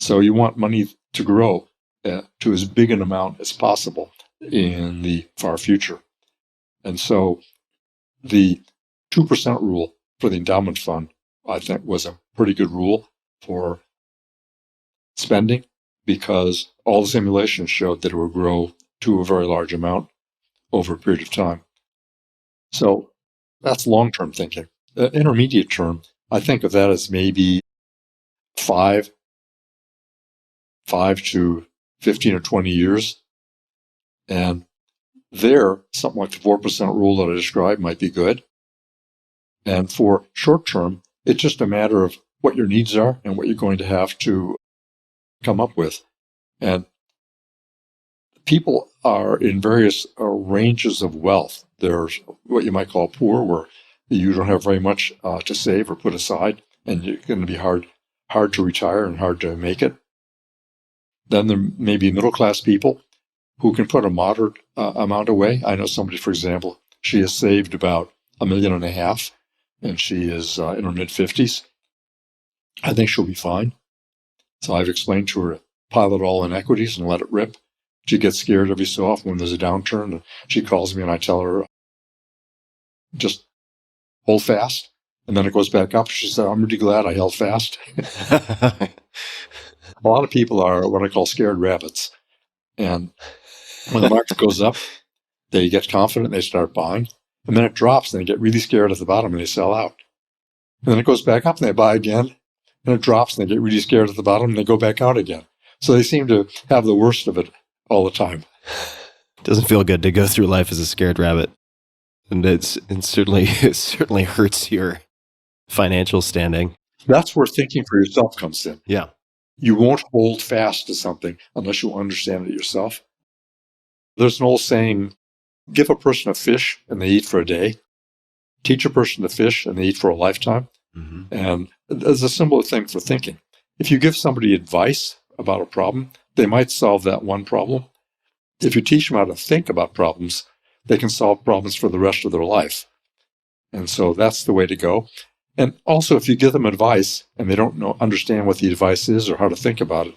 So you want money to grow to as big an amount as possible in the far future. And so the 2% rule for the endowment fund, I think, was a pretty good rule for spending, because all the simulations showed that it would grow to a very large amount over a period of time. So that's long-term thinking. Intermediate term, I think of that as maybe 5 to 15 or 20 years. And there, something like the 4% rule that I described might be good. And for short term, it's just a matter of what your needs are and what you're going to have to come up with. And people are in various ranges of wealth. There's what you might call poor, where you don't have very much to save or put aside, and it's going to be hard to retire and hard to make it. Then there may be middle-class people who can put a moderate amount away. I know somebody, for example, she has saved about $1.5 million, and she is in her mid-50s. I think she'll be fine. So I've explained to her, pile it all in equities and let it rip. She gets scared every so often when there's a downturn. And she calls me and I tell her, just hold fast. And then it goes back up. She said, I'm really glad I held fast. A lot of people are what I call scared rabbits. And when the market goes up, they get confident, they start buying. And then it drops and they get really scared at the bottom and they sell out. And then it goes back up and they buy again. And it drops and they get really scared at the bottom and they go back out again. So they seem to have the worst of it all the time. Doesn't feel good to go through life as a scared rabbit. And it certainly hurts your financial standing. That's where thinking for yourself comes in. Yeah. You won't hold fast to something unless you understand it yourself. There's an old saying, give a person a fish and they eat for a day. Teach a person to fish and they eat for a lifetime. Mm-hmm. And there's a similar thing for thinking. If you give somebody advice about a problem, they might solve that one problem. If you teach them how to think about problems, they can solve problems for the rest of their life. And so that's the way to go. And also, if you give them advice and they don't understand what the advice is or how to think about it,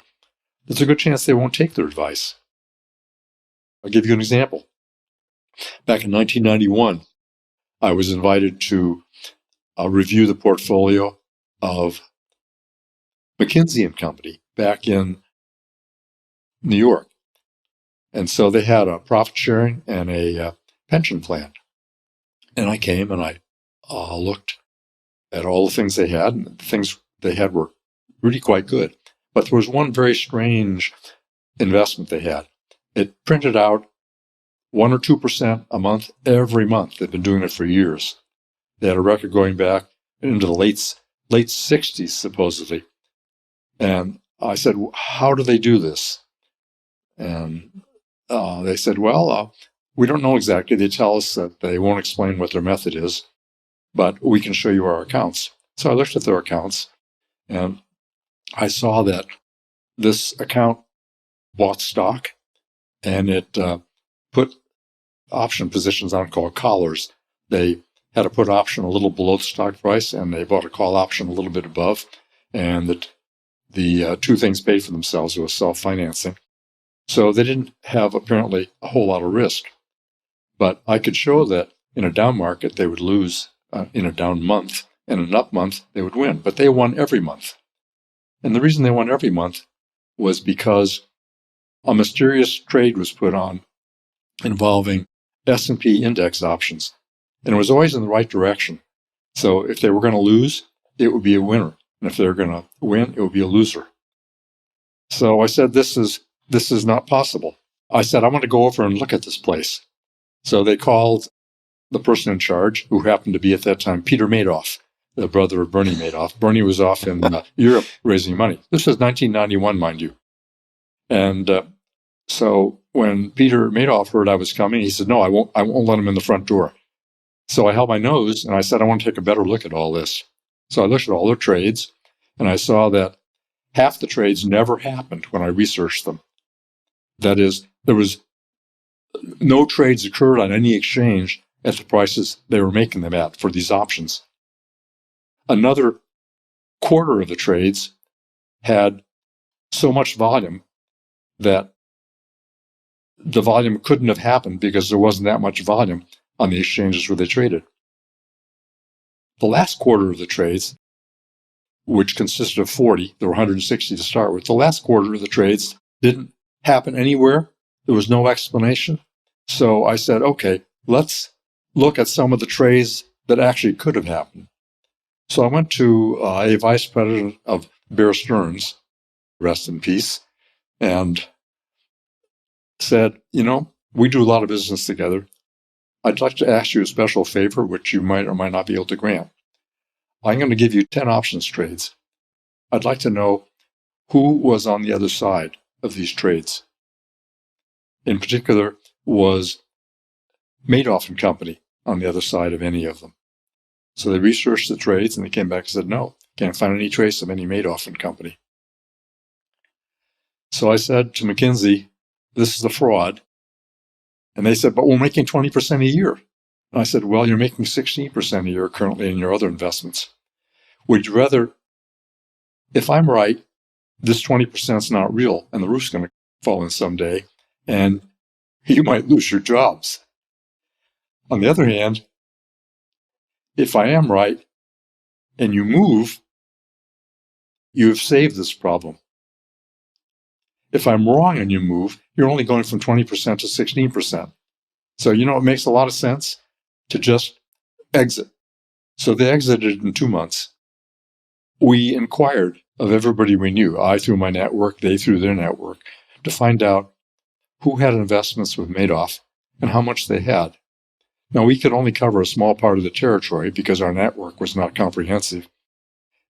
there's a good chance they won't take their advice. I'll give you an example. Back in 1991, I was invited to review the portfolio of McKinsey & Company back in New York. And so they had a profit sharing and a pension plan. And I came and I looked at all the things they had, and the things they had were really quite good. But there was one very strange investment they had. It printed out 1 or 2% a month every month. They've been doing it for years. They had a record going back into the late 60s, supposedly. And I said, how do they do this? And they said, well, we don't know exactly. They tell us that they won't explain what their method is, but we can show you our accounts. So I looked at their accounts, and I saw that this account bought stock, and it put option positions on called collars. They had a put option a little below the stock price, and they bought a call option a little bit above, and the two things paid for themselves. It was self-financing. So they didn't have, apparently, a whole lot of risk. But I could show that in a down market, they would lose in a down month. In an up month, they would win. But they won every month. And the reason they won every month was because a mysterious trade was put on involving S&P index options. And it was always in the right direction. So if they were going to lose, it would be a winner. And if they were going to win, it would be a loser. So I said, this is not possible. I said, I want to go over and look at this place. So they called the person in charge, who happened to be at that time Peter Madoff, the brother of Bernie Madoff. Bernie was off in Europe raising money. This was 1991, mind you. And so when Peter Madoff heard I was coming, he said, no, I won't let him in the front door. So I held my nose and I said, I want to take a better look at all this. So I looked at all their trades, and I saw that half the trades never happened when I researched them. That is, there was no trades occurred on any exchange at the prices they were making them at for these options. Another quarter of the trades had so much volume that the volume couldn't have happened because there wasn't that much volume on the exchanges where they traded. The last quarter of the trades, which consisted of 40, there were 160 to start with, the last quarter of the trades didn't happen anywhere. There was no explanation. So I said, okay, let's look at some of the trades that actually could have happened. So I went to a vice president of Bear Stearns, rest in peace, and said, we do a lot of business together. I'd like to ask you a special favor, which you might or might not be able to grant. I'm going to give you 10 options trades. I'd like to know who was on the other side of these trades. In particular, was Madoff & Company on the other side of any of them. So they researched the trades, and they came back and said, no, can't find any trace of any Madoff & Company. So I said to McKinsey, this is a fraud. And they said, but we're making 20% a year. And I said, well, you're making 16% a year currently in your other investments. Would you rather, if I'm right, this 20% is not real and the roof's going to fall in someday and you might lose your jobs. On the other hand, if I am right and you move, you have saved this problem. If I'm wrong and you move, you're only going from 20% to 16%. So, it makes a lot of sense to just exit. So they exited in 2 months. We inquired of everybody we knew, I through my network, they through their network, to find out who had investments with Madoff and how much they had. Now, we could only cover a small part of the territory because our network was not comprehensive.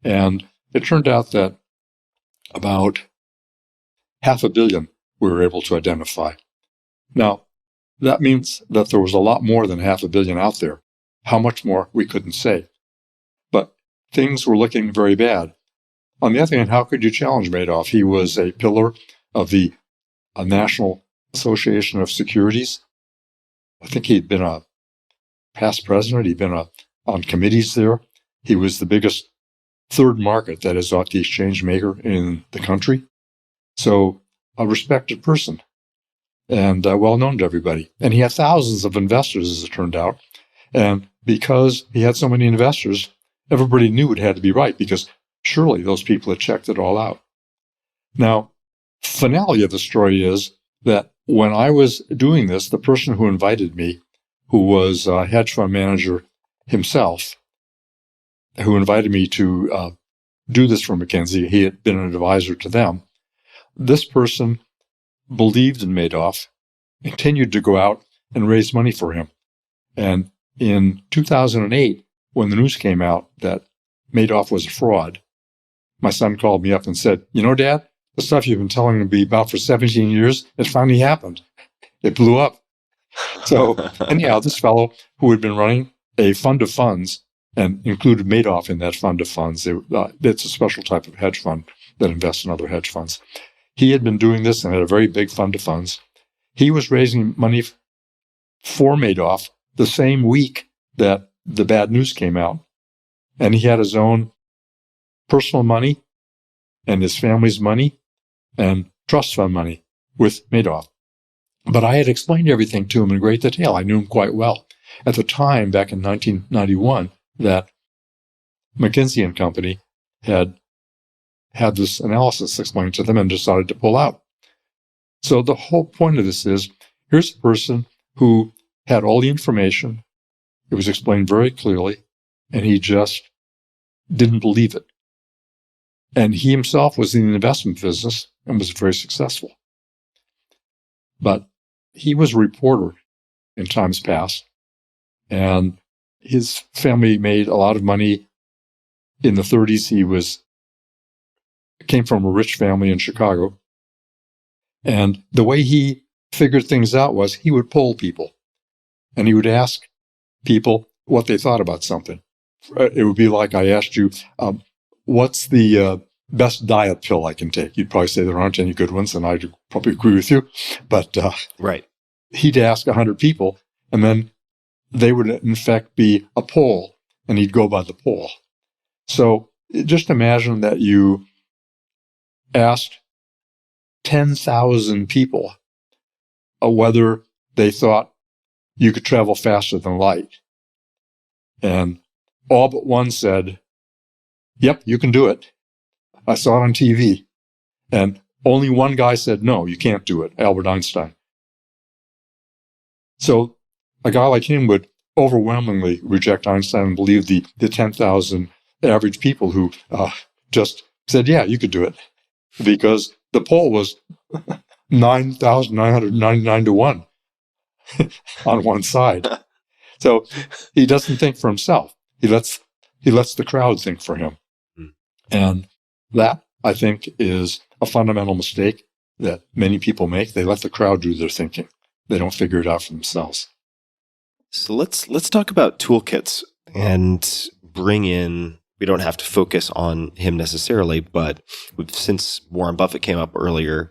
And it turned out that about $500 million we were able to identify. Now, that means that there was a lot more than $500 million out there. How much more, we couldn't say. But things were looking very bad. On the other hand, how could you challenge Madoff? He was a pillar of the National Association of Securities. I think he'd been a past president. He'd been on committees there. He was the biggest third market, that is, the exchange maker in the country. So a respected person and well known to everybody. And he had thousands of investors, as it turned out. And because he had so many investors, everybody knew it had to be right because surely those people had checked it all out. Now, finale of the story is that when I was doing this, the person who invited me, who was a hedge fund manager himself, who invited me to do this for McKinsey, he had been an advisor to them. This person believed in Madoff, continued to go out and raise money for him. And in 2008, when the news came out that Madoff was a fraud, my son called me up and said, Dad, the stuff you've been telling me about for 17 years, it finally happened. It blew up. So anyhow, this fellow who had been running a fund of funds and included Madoff in that fund of funds, it's a special type of hedge fund that invests in other hedge funds. He had been doing this and had a very big fund of funds. He was raising money for Madoff the same week that the bad news came out. And he had his own personal money and his family's money and trust fund money with Madoff. But I had explained everything to him in great detail. I knew him quite well. At the time, back in 1991, that McKinsey and Company had this analysis explained to them and decided to pull out. So the whole point of this is, here's a person who had all the information. It was explained very clearly, and he just didn't believe it. And he himself was in the investment business and was very successful. But he was a reporter in times past, and his family made a lot of money. In the 30s, he came from a rich family in Chicago. And the way he figured things out was he would poll people, and he would ask people what they thought about something. It would be like I asked you, what's the best diet pill I can take? You'd probably say there aren't any good ones, and I'd probably agree with you. But right. He'd ask 100 people, and then they would, in fact, be a poll, and he'd go by the poll. So just imagine that you asked 10,000 people whether they thought you could travel faster than light. And all but one said, yep, you can do it. I saw it on TV. And only one guy said, no, you can't do it, Albert Einstein. So a guy like him would overwhelmingly reject Einstein and believe the 10,000 average people who just said, yeah, you could do it. Because the poll was 9,999 to 1 on one side. So he doesn't think for himself. He lets the crowd think for him. And that, I think, is a fundamental mistake that many people make. They let the crowd do their thinking. They don't figure it out for themselves. So let's talk about toolkits and bring in, we don't have to focus on him necessarily, but since Warren Buffett came up earlier,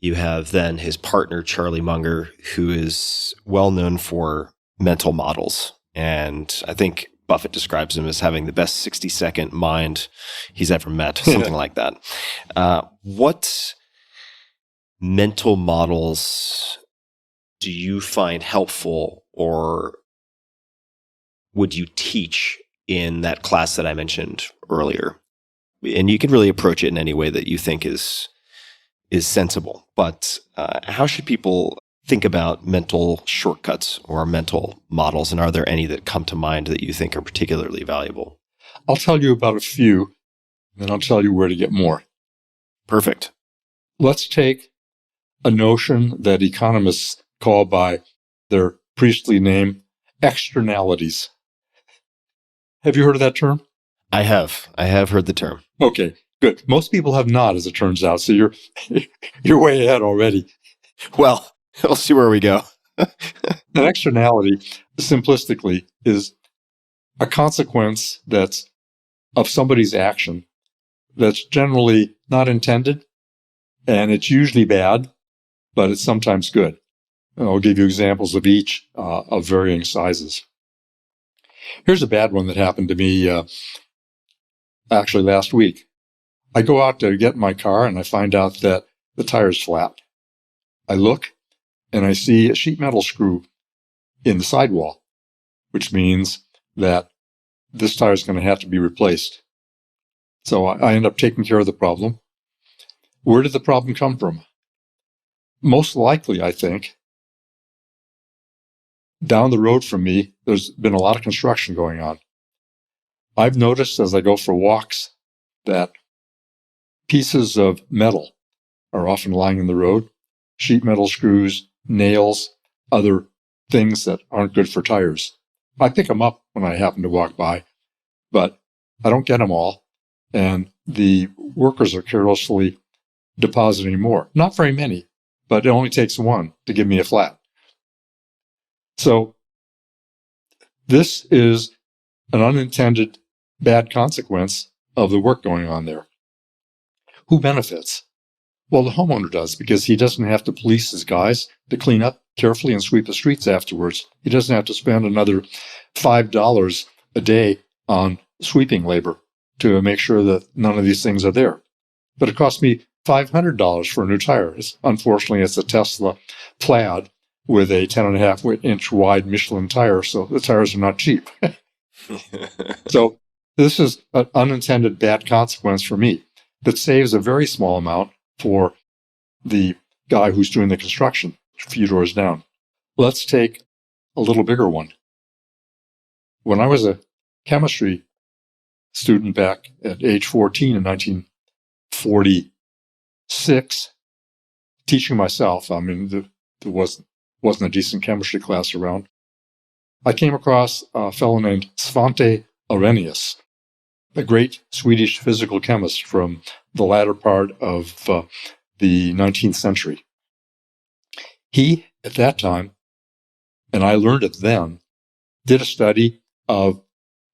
you have then his partner, Charlie Munger, who is well known for mental models. And I think Buffett describes him as having the best 60-second mind he's ever met, something like that. What mental models do you find helpful, or would you teach in that class that I mentioned earlier? And you can really approach it in any way that you think is sensible. But how should people think about mental shortcuts or mental models? And are there any that come to mind that you think are particularly valuable? I'll tell you about a few, and I'll tell you where to get more. Perfect. Let's take a notion that economists call by their priestly name externalities. Have you heard of that term? I have heard the term. Okay, good. Most people have not, as it turns out. So you're way ahead already. Well, we'll see where we go. An externality, simplistically, is a consequence that's of somebody's action that's generally not intended, and it's usually bad, but it's sometimes good. And I'll give you examples of each of varying sizes. Here's a bad one that happened to me actually last week. I go out to get in my car and I find out that the tire's flat. I look and I see a sheet metal screw in the sidewall, which means that this tire is going to have to be replaced. So I end up taking care of the problem. Where did the problem come from? Most likely, I think, down the road from me, there's been a lot of construction going on. I've noticed as I go for walks that pieces of metal are often lying in the road, sheet metal screws, nails, other things that aren't good for tires. I pick them up when I happen to walk by, but I don't get them all, and the workers are carelessly depositing more. Not very many, but it only takes one to give me a flat. So this is an unintended bad consequence of the work going on there. Who benefits? Well, the homeowner does, because he doesn't have to police his guys to clean up carefully and sweep the streets afterwards. He doesn't have to spend another $5 a day on sweeping labor to make sure that none of these things are there. But it cost me $500 for a new tire. Unfortunately, it's a Tesla Plaid with a 10.5-inch wide Michelin tire, so the tires are not cheap. So this is an unintended bad consequence for me that saves a very small amount for the guy who's doing the construction a few doors down. Let's take a little bigger one. When I was a chemistry student back at age 14 in 1946, teaching myself, I mean, there wasn't a decent chemistry class around, I came across a fellow named Svante Arrhenius, a great Swedish physical chemist from the latter part of the 19th century. He, at that time, and I learned it then, did a study of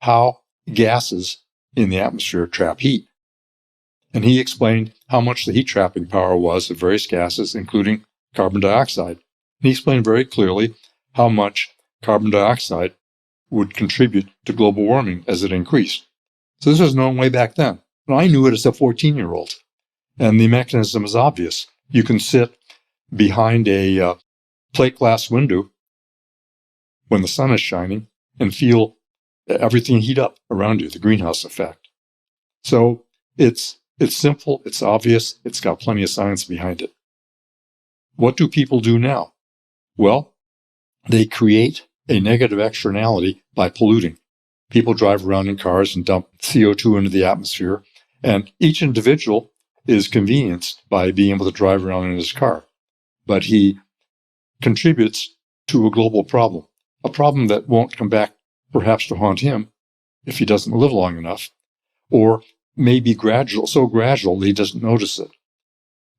how gases in the atmosphere trap heat. And he explained how much the heat trapping power was of various gases, including carbon dioxide. And he explained very clearly how much carbon dioxide would contribute to global warming as it increased. So this was known way back then. And I knew it as a 14-year-old. And the mechanism is obvious. You can sit behind a plate glass window when the sun is shining and feel everything heat up around you, the greenhouse effect. So it's simple, it's obvious, it's got plenty of science behind it. What do people do now? Well, they create a negative externality by polluting. People drive around in cars and dump CO2 into the atmosphere, and each individual is convenienced by being able to drive around in his car. But he contributes to a global problem, a problem that won't come back perhaps to haunt him if he doesn't live long enough, or may be gradual, so gradual that he doesn't notice it.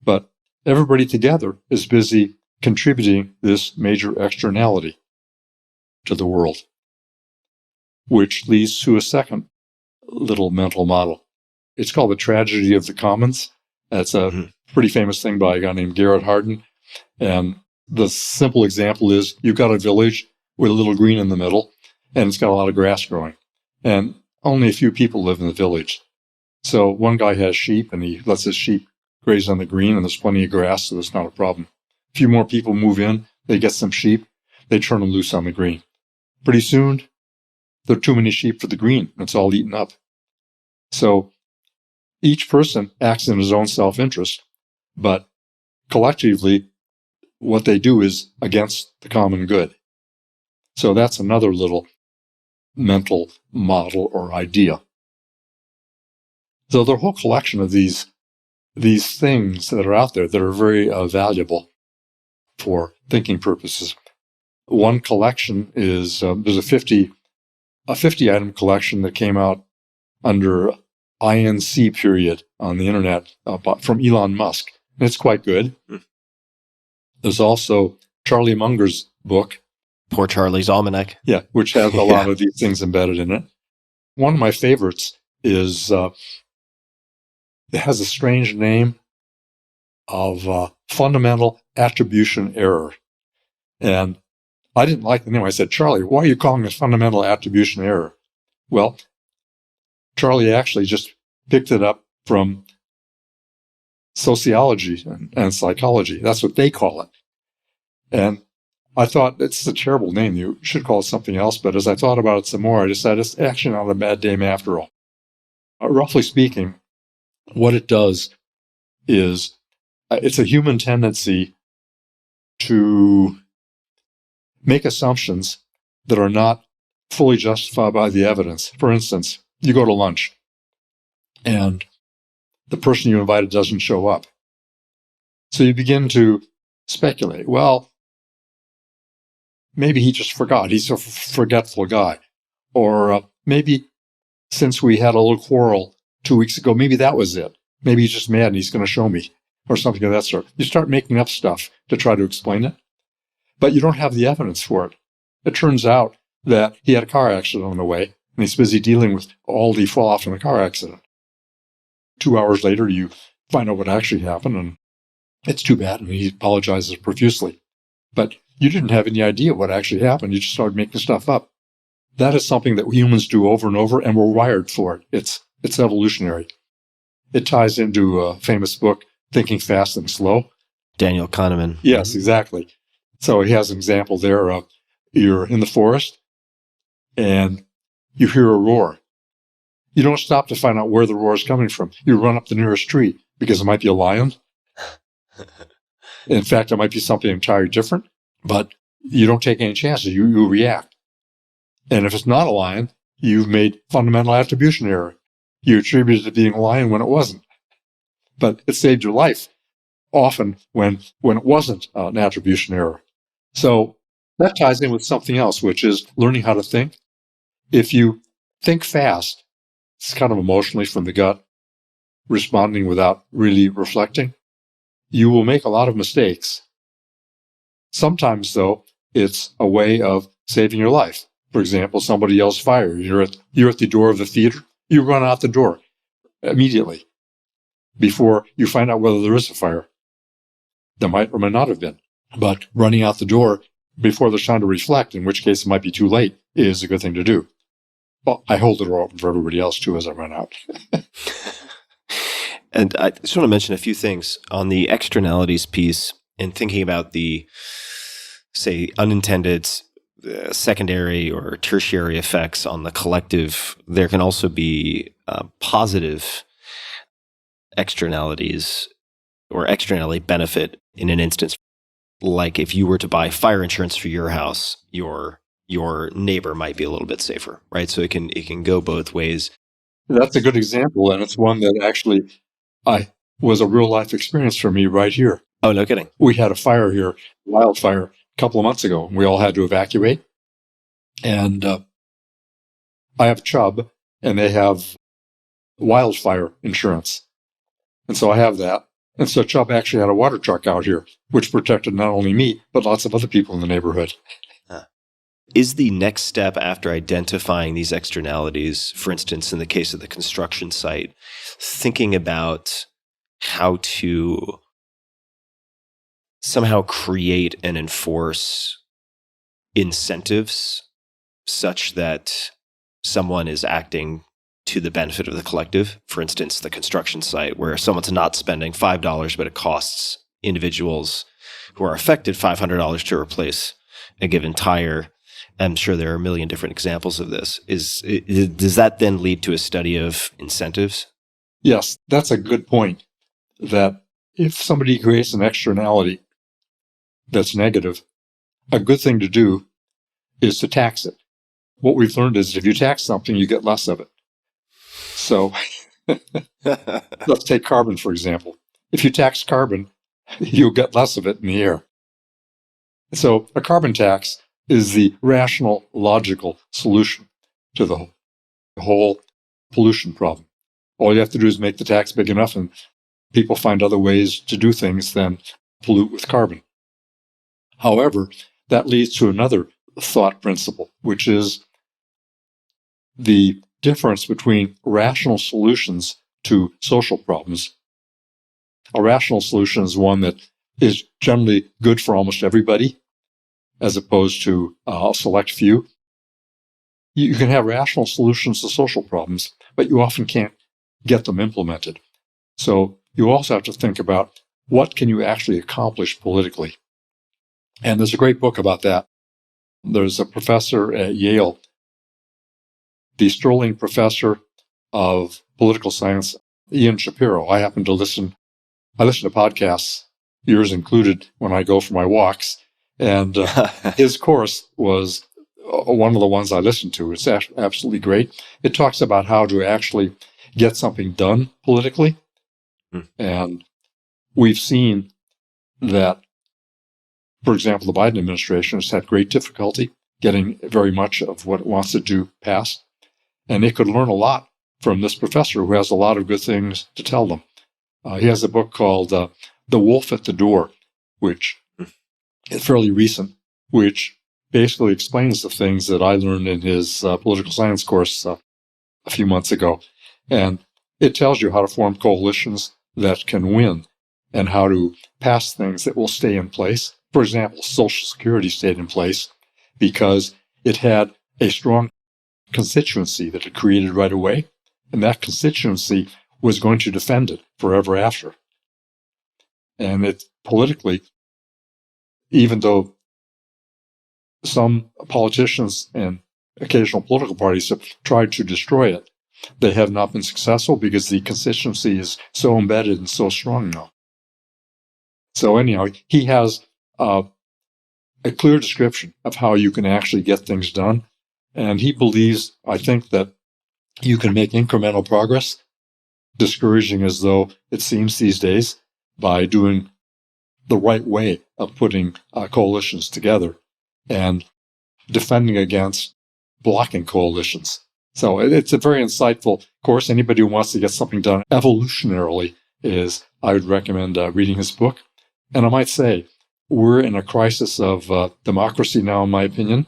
But everybody together is busy contributing this major externality to the world, which leads to a second little mental model. It's called the tragedy of the commons. That's a pretty famous thing by a guy named Garrett Hardin. And the simple example is you've got a village with a little green in the middle, and it's got a lot of grass growing. And only a few people live in the village. So one guy has sheep, and he lets his sheep graze on the green, and there's plenty of grass, so that's not a problem. A few more people move in, they get some sheep, they turn them loose on the green. Pretty soon, there are too many sheep for the green, and it's all eaten up. So each person acts in his own self-interest, but collectively, what they do is against the common good. So that's another little mental model or idea. So there are a whole collection of these things that are out there that are very valuable for thinking purposes. One collection is there's a 50 item collection that came out under INC period on the internet from Elon Musk. And it's quite good. There's also Charlie Munger's book. Poor Charlie's Almanac. Yeah, which has a lot of these things embedded in it. One of my favorites is, it has a strange name of fundamental attribution error. And I didn't like the name. I said, Charlie, why are you calling it fundamental attribution error? Well, Charlie actually just picked it up from sociology and psychology. That's what they call it. And I thought, it's a terrible name. You should call it something else. But as I thought about it some more, I decided it's actually not a bad name after all. Roughly speaking, what it does is it's a human tendency to make assumptions that are not fully justified by the evidence. For instance, you go to lunch and the person you invited doesn't show up. So you begin to speculate. Well, maybe he just forgot. He's a forgetful guy. Or maybe since we had a little quarrel 2 weeks ago, maybe that was it. Maybe he's just mad and he's going to show me, or something of that sort. You start making up stuff to try to explain it, but you don't have the evidence for it. It turns out that he had a car accident on the way, and he's busy dealing with all the fallout from the car accident. 2 hours later, you find out what actually happened, and it's too bad, and he apologizes profusely. But you didn't have any idea what actually happened. You just started making stuff up. That is something that humans do over and over, and we're wired for it. It's evolutionary. It ties into a famous book, Thinking Fast and Slow. Daniel Kahneman. Yes, exactly. So he has an example there of you're in the forest, and you hear a roar. You don't stop to find out where the roar is coming from. You run up the nearest tree because it might be a lion. In fact, it might be something entirely different, but you don't take any chances. You react. And if it's not a lion, you've made fundamental attribution error. You attributed it to being a lion when it wasn't. But it saved your life often when it wasn't an attribution error. So that ties in with something else, which is learning how to think. If you think fast, it's kind of emotionally from the gut, responding without really reflecting, you will make a lot of mistakes. Sometimes, though, it's a way of saving your life. For example, somebody yells fire. You're at the door of the theater. You run out the door immediately before you find out whether there is a fire. There might or might not have been. But running out the door before there's time to reflect, in which case it might be too late, is a good thing to do. Well, I hold the door open for everybody else, too, as I run out. And I just want to mention a few things on the externalities piece and thinking about the, say, unintended secondary or tertiary effects on the collective. There can also be positive externalities or externally benefit in an instance. Like if you were to buy fire insurance for your house, your neighbor might be a little bit safer, right? So it can go both ways. That's a good example, and it's one that actually was a real life experience for me right here. Oh, no kidding. We had a fire here, wildfire, a couple of months ago. We all had to evacuate. And I have Chubb, and they have wildfire insurance. And so I have that. And so Chubb actually had a water truck out here, which protected not only me, but lots of other people in the neighborhood. Is the next step after identifying these externalities, for instance, in the case of the construction site, thinking about how to somehow create and enforce incentives such that someone is acting to the benefit of the collective? For instance, the construction site where someone's not spending $5, but it costs individuals who are affected $500 to replace a given tire. I'm sure there are a million different examples of this. Does that then lead to a study of incentives? Yes, that's a good point. That if somebody creates an externality that's negative, a good thing to do is to tax it. What we've learned is if you tax something, you get less of it. So let's take carbon, for example. If you tax carbon, you'll get less of it in the air. So a carbon tax is the rational, logical solution to the whole pollution problem. All you have to do is make the tax big enough, and people find other ways to do things than pollute with carbon. However, that leads to another thought principle, which is the difference between rational solutions to social problems. A rational solution is one that is generally good for almost everybody, as opposed to a select few. You can have rational solutions to social problems, but you often can't get them implemented. So you also have to think about what can you actually accomplish politically. And there's a great book about that. There's a professor at Yale, the Sterling Professor of Political Science, Ian Shapiro. I listen to podcasts, yours included, when I go for my walks. And his course was one of the ones I listened to. It's absolutely great. It talks about how to actually get something done politically. And we've seen that, for example, the Biden administration has had great difficulty getting very much of what it wants to do passed. And it could learn a lot from this professor who has a lot of good things to tell them. He has a book called The Wolf at the Door, which is fairly recent, which basically explains the things that I learned in his political science course a few months ago. And it tells you how to form coalitions that can win and how to pass things that will stay in place. For example, Social Security stayed in place because it had a strong constituency that it created right away, and that constituency was going to defend it forever after. And it politically, even though some politicians and occasional political parties have tried to destroy it, they have not been successful because the constituency is so embedded and so strong now. So anyhow, he has a clear description of how you can actually get things done. And he believes, I think, that you can make incremental progress, discouraging as though it seems these days, by doing the right way of putting coalitions together and defending against blocking coalitions. So it's a very insightful course. Anybody who wants to get something done evolutionarily I would recommend reading his book. And I might say, we're in a crisis of democracy now, in my opinion.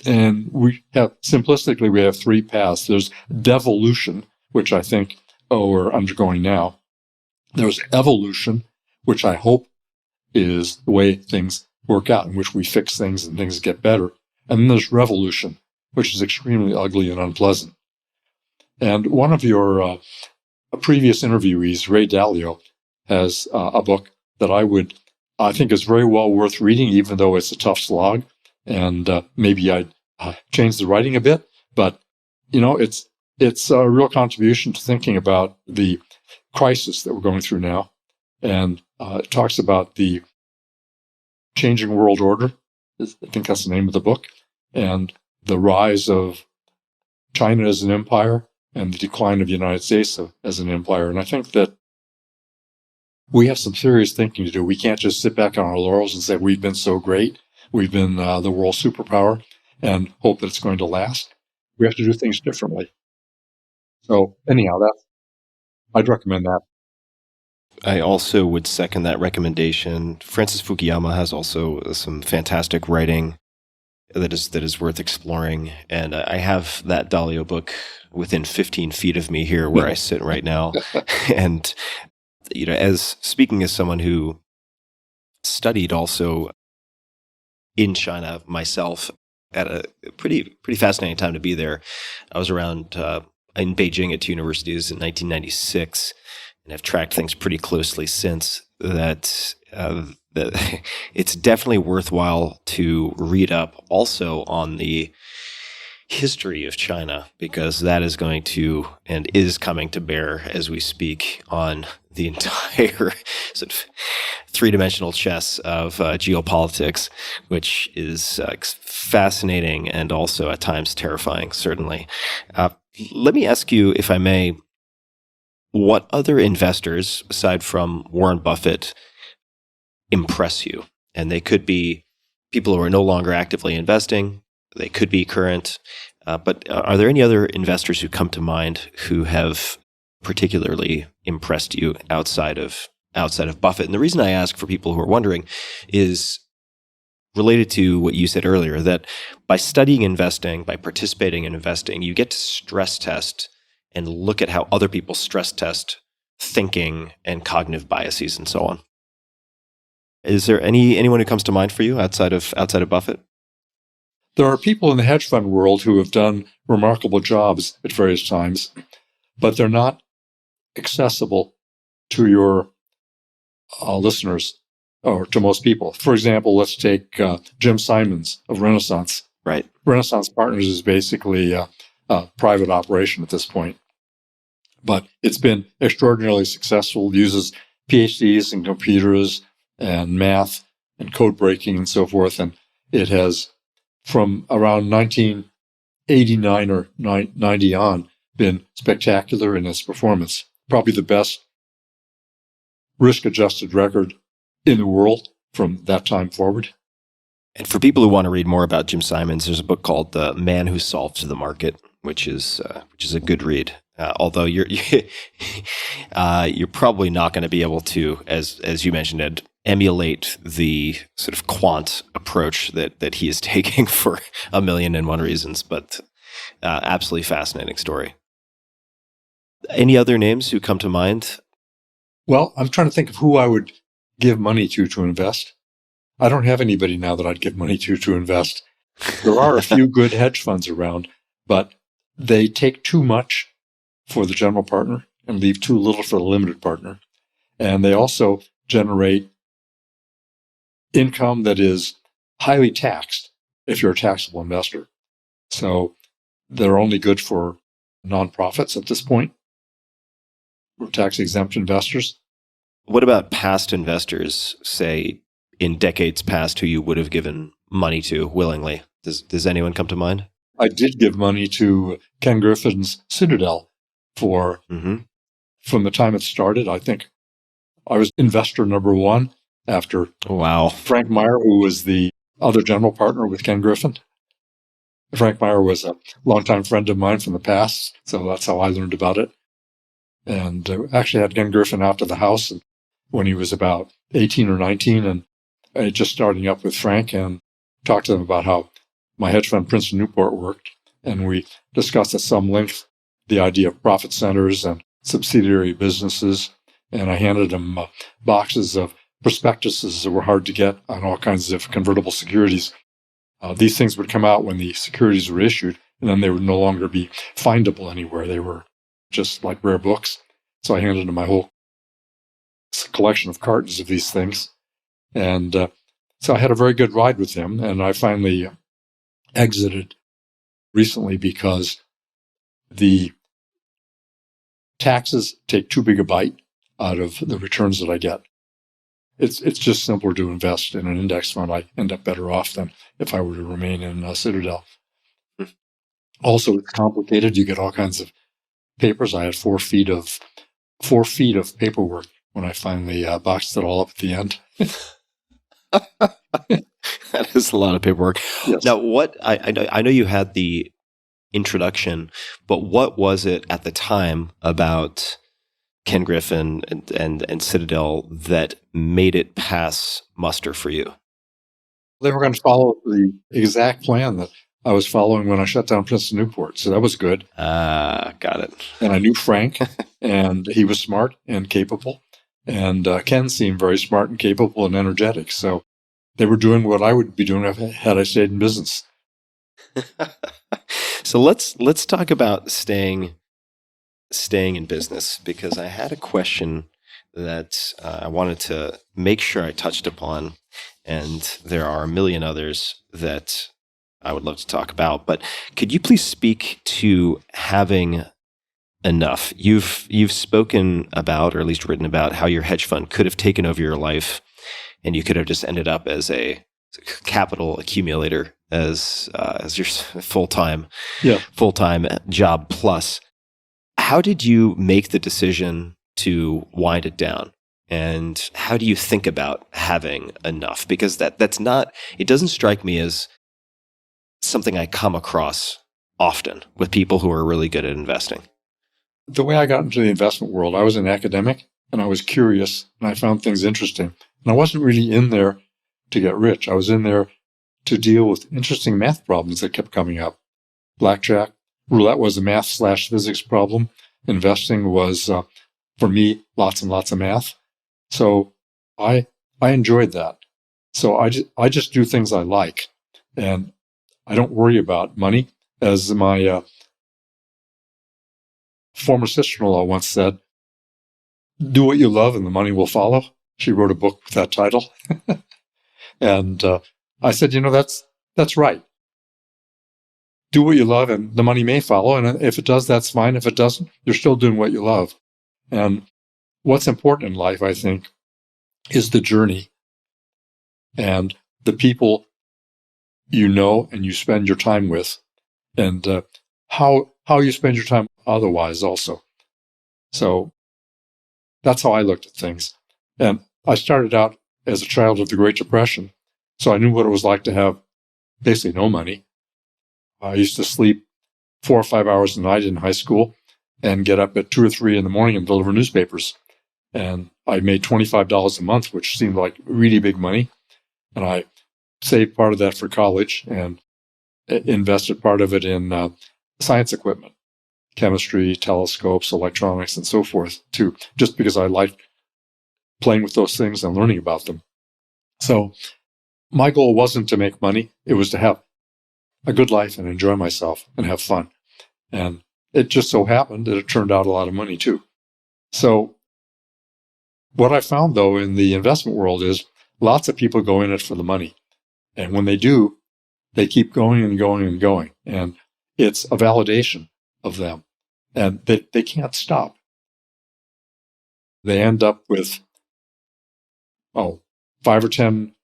And we have three paths. There's devolution, which I think we're undergoing now. There's evolution, which I hope is the way things work out, in which we fix things and things get better. And then there's revolution, which is extremely ugly and unpleasant. And one of your previous interviewees, Ray Dalio, has a book that I think is very well worth reading, even though it's a tough slog. And maybe I'd change the writing a bit, but it's a real contribution to thinking about the crisis that we're going through now. And it talks about the changing world order. I think that's the name of the book. And the rise of China as an empire and the decline of the United States as an empire. And I think that we have some serious thinking to do. We can't just sit back on our laurels and say, we've been so great. We've been the world superpower and hope that it's going to last. We have to do things differently. So anyhow, I'd recommend that. I also would second that recommendation. Francis Fukuyama has also some fantastic writing that is worth exploring. And I have that Dalio book within 15 feet of me here where I sit right now. And, as speaking as someone who studied also in China myself at a pretty fascinating time to be there. I was around in Beijing at 2 universities in 1996, and I've tracked things pretty closely since. That it's definitely worthwhile to read up also on the history of China, because that is going to and is coming to bear as we speak on the entire sort of three-dimensional chess of geopolitics, which is fascinating and also at times terrifying, certainly. Let me ask you, if I may, what other investors, aside from Warren Buffett, impress you? And they could be people who are no longer actively investing. They could be current. But are there any other investors who come to mind who have particularly impressed you outside of Buffett? And the reason I ask, for people who are wondering, is related to what you said earlier, that by studying investing, by participating in investing, you get to stress test and look at how other people stress test thinking and cognitive biases and so on. Is there anyone who comes to mind for you outside of Buffett? There are people in the hedge fund world who have done remarkable jobs at various times, but they're not accessible to your listeners or to most people. For example, let's take Jim Simons of Renaissance. Right. Renaissance Partners is basically a private operation at this point, but it's been extraordinarily successful, uses PhDs in computers and math and code breaking and so forth. And it has, from around 1989 or 90 on, been spectacular in its performance. Probably the best risk-adjusted record in the world from that time forward. And for people who want to read more about Jim Simons, there's a book called "The Man Who Solved the Market," which is a good read. Although you're probably not going to be able to, as you mentioned, Ed, emulate the sort of quant approach that he is taking for 1,000,001 reasons. But absolutely fascinating story. Any other names who come to mind? Well, I'm trying to think of who I would give money to invest. I don't have anybody now that I'd give money to invest. There are a few good hedge funds around, but they take too much for the general partner and leave too little for the limited partner. And they also generate income that is highly taxed if you're a taxable investor. So they're only good for nonprofits at this point, or tax-exempt investors. What about past investors, say, in decades past, who you would have given money to willingly? Does anyone come to mind? I did give money to Ken Griffin's Citadel for, from the time it started. I think I was investor number one after Frank Meyer, who was the other general partner with Ken Griffin. Frank Meyer was a longtime friend of mine from the past, so that's how I learned about it. And actually had Ken Griffin out to the house when he was about 18 or 19, and just starting up with Frank, and talked to them about how my hedge fund Princeton Newport worked. And we discussed at some length the idea of profit centers and subsidiary businesses. And I handed him boxes of prospectuses that were hard to get on all kinds of convertible securities. These things would come out when the securities were issued, and then they would no longer be findable anywhere. They were just like rare books. So I handed him my whole collection of cartons of these things. And so I had a very good ride with him, and I finally exited recently because the taxes take too big a bite out of the returns that I get. It's just simpler to invest in an index fund. I end up better off than if I were to remain in Citadel. Also, it's complicated. You get all kinds of papers. I had 4 feet of paperwork when I finally boxed it all up at the end. That is a lot of paperwork. Yes. Now, I know you had the introduction, but what was it at the time about Ken Griffin and Citadel that made it pass muster for you? They were going to follow the exact plan that I was following when I shut down Princeton Newport. So that was good. Got it. And I knew Frank, and he was smart and capable. And Ken seemed very smart and capable and energetic. So they were doing what I would be doing had I stayed in business. So let's talk about staying in business, because I had a question that I wanted to make sure I touched upon, and there are a million others that I would love to talk about. But could you please speak to having enough? You've spoken about, or at least written about, how your hedge fund could have taken over your life, and you could have just ended up as a capital accumulator as your full-time job plus. How did you make the decision to wind it down? And how do you think about having enough? Because that's not, it doesn't strike me as something I come across often with people who are really good at investing. The way I got into the investment world, I was an academic and I was curious and I found things interesting. And I wasn't really in there to get rich. I was in there to deal with interesting math problems that kept coming up. Blackjack, roulette was a math/physics problem. Investing was, for me, lots and lots of math. So I enjoyed that. So I just do things I like, and I don't worry about money. As my former sister-in-law once said, "Do what you love, and the money will follow." She wrote a book with that title, and I said, that's right. Do what you love, and the money may follow. And if it does, that's fine. If it doesn't, you're still doing what you love. And what's important in life, I think, is the journey and the people you know and you spend your time with, and how you spend your time otherwise also. So that's how I looked at things. And I started out as a child of the Great Depression, so I knew what it was like to have basically no money. I used to sleep 4 or 5 hours a night in high school and get up at 2 or 3 in the morning and deliver newspapers. And I made $25 a month, which seemed like really big money. And I saved part of that for college and invested part of it in science equipment, chemistry, telescopes, electronics, and so forth, too, just because I liked playing with those things and learning about them. So my goal wasn't to make money. It was to have a good life and enjoy myself and have fun. And it just so happened that it turned out a lot of money too. So what I found, though, in the investment world is lots of people go in it for the money. And when they do, they keep going and going and going. And it's a validation of them. And they can't stop. They end up with, 5 or 10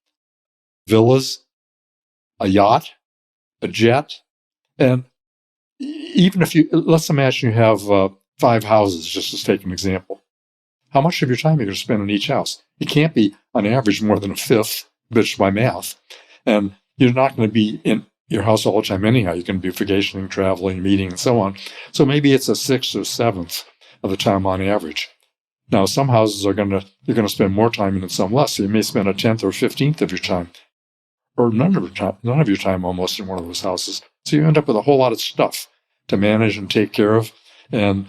villas, a yacht, a jet, and even if let's imagine you have 5 houses, just to take an example. How much of your time are you going to spend on each house? It can't be, on average, more than a fifth, bitch by math. And you're not going to be in your house all the time anyhow. You're going to be vacationing, traveling, meeting, and so on. So maybe it's a 6th or 7th of the time on average. Now, some houses you're going to spend more time in and some less. So you may spend a 10th or 15th of your time, or none of your time almost in one of those houses. So you end up with a whole lot of stuff to manage and take care of, and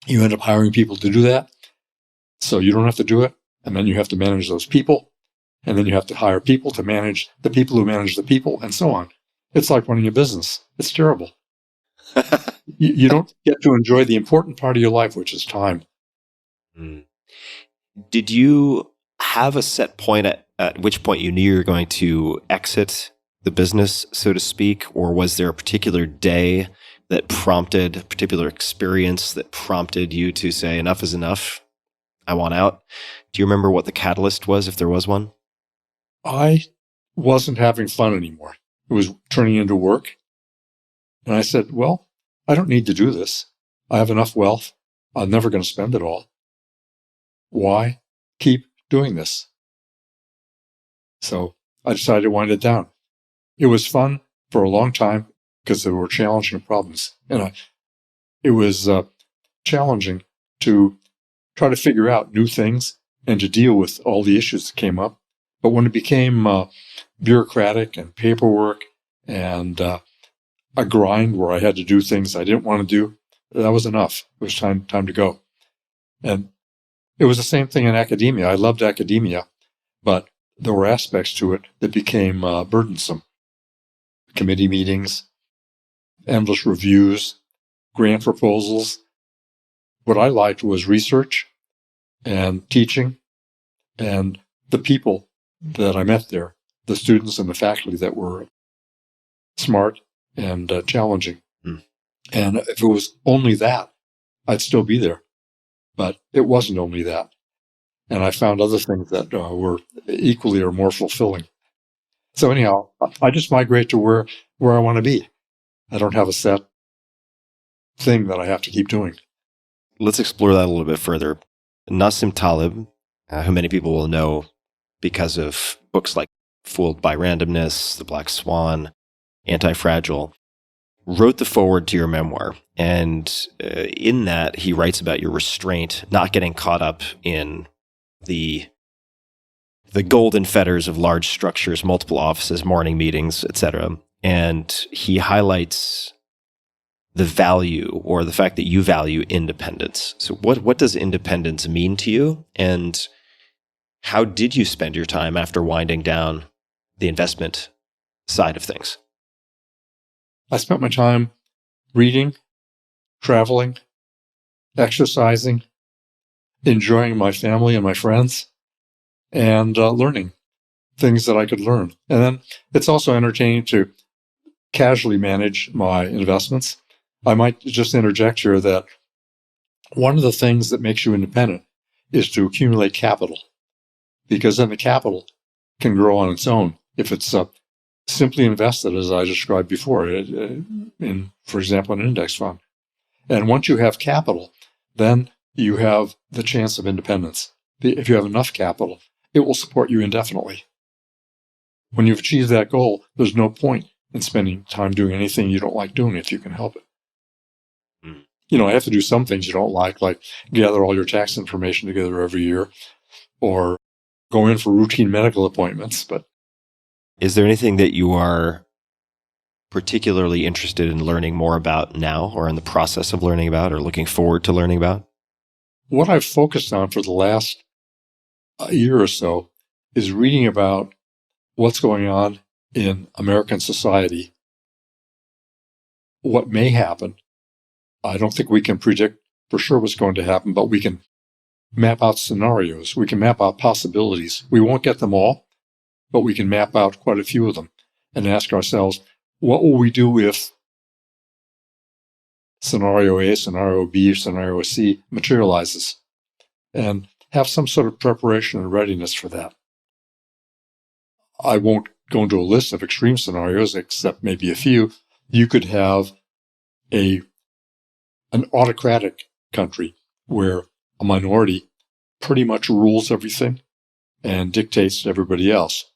you end up hiring people to do that. So you don't have to do it, and then you have to manage those people, and then you have to hire people to manage the people who manage the people, and so on. It's like running a business. It's terrible. You don't get to enjoy the important part of your life, which is time. Did you have a set point at which point you knew you were going to exit the business, so to speak, or was there a particular day that prompted, a particular experience that prompted you to say, enough is enough, I want out? Do you remember what the catalyst was, if there was one? I wasn't having fun anymore. It was turning into work. And I said, well, I don't need to do this. I have enough wealth. I'm never going to spend it all. Why keep doing this? So I decided to wind it down. It was fun for a long time because there were challenging problems. And it was challenging to try to figure out new things and to deal with all the issues that came up. But when it became bureaucratic and paperwork and a grind where I had to do things I didn't want to do, that was enough. It was time to go. And it was the same thing in academia. I loved academia, but there were aspects to it that became burdensome. Committee meetings, endless reviews, grant proposals. What I liked was research and teaching and the people that I met there, the students and the faculty that were smart and challenging. And if it was only that, I'd still be there. But it wasn't only that. And I found other things that were equally or more fulfilling. So anyhow, I just migrate to where I want to be. I don't have a set thing that I have to keep doing. Let's explore that a little bit further. Nassim Taleb, who many people will know because of books like Fooled by Randomness, The Black Swan, Anti-Fragile, wrote the foreword to your memoir. And in that, he writes about your restraint, not getting caught up in the golden fetters of large structures, multiple offices, morning meetings, etc. And he highlights the value or the fact that you value independence. So what does independence mean to you? And how did you spend your time after winding down the investment side of things? I spent my time reading, traveling, exercising, enjoying my family and my friends, and learning things that I could learn. And then it's also entertaining to casually manage my investments. I might just interject here that one of the things that makes you independent is to accumulate capital, because then the capital can grow on its own if it's simply invested, as I described before, in, for example, an index fund. And once you have capital, then you have the chance of independence. If you have enough capital, it will support you indefinitely. When you've achieved that goal, there's no point in spending time doing anything you don't like doing if you can help it. You know, I have to do some things you don't like gather all your tax information together every year or go in for routine medical appointments. But is there anything that you are particularly interested in learning more about now, or in the process of learning about, or looking forward to learning about? What I've focused on for the last year or so is reading about what's going on in American society, what may happen. I don't think we can predict for sure what's going to happen, but we can map out scenarios. We can map out possibilities. We won't get them all, but we can map out quite a few of them and ask ourselves, what will we do if scenario A, scenario B, scenario C materializes? And have some sort of preparation and readiness for that. I won't go into a list of extreme scenarios, except maybe a few. You could have an autocratic country where a minority pretty much rules everything and dictates to everybody else.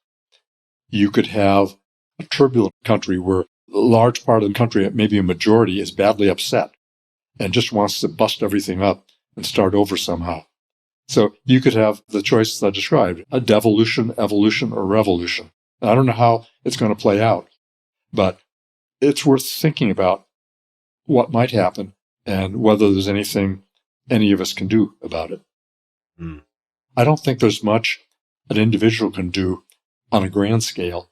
You could have a turbulent country where a large part of the country, maybe a majority, is badly upset and just wants to bust everything up and start over somehow. So you could have the choices I described, a devolution, evolution, or revolution. I don't know how it's going to play out, but it's worth thinking about what might happen and whether there's anything any of us can do about it. I don't think there's much an individual can do on a grand scale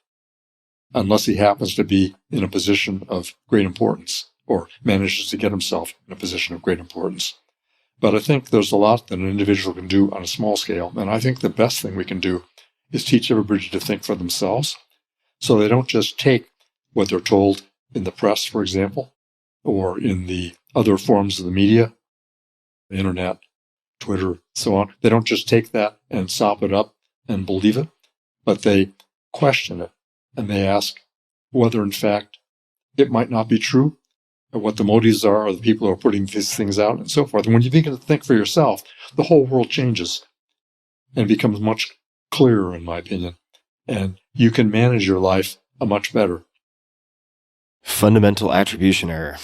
unless he happens to be in a position of great importance or manages to get himself in a position of great importance. But I think there's a lot that an individual can do on a small scale. And I think the best thing we can do is teach everybody to think for themselves so they don't just take what they're told in the press, for example, or in the other forms of the media, the internet, Twitter, so on. They don't just take that and sop it up and believe it, but they question it and they ask whether, in fact, it might not be true, or what the motives are, or the people who are putting these things out, and so forth. And when you begin to think for yourself, the whole world changes and becomes much clearer, in my opinion. And you can manage your life much better. Fundamental attribution error.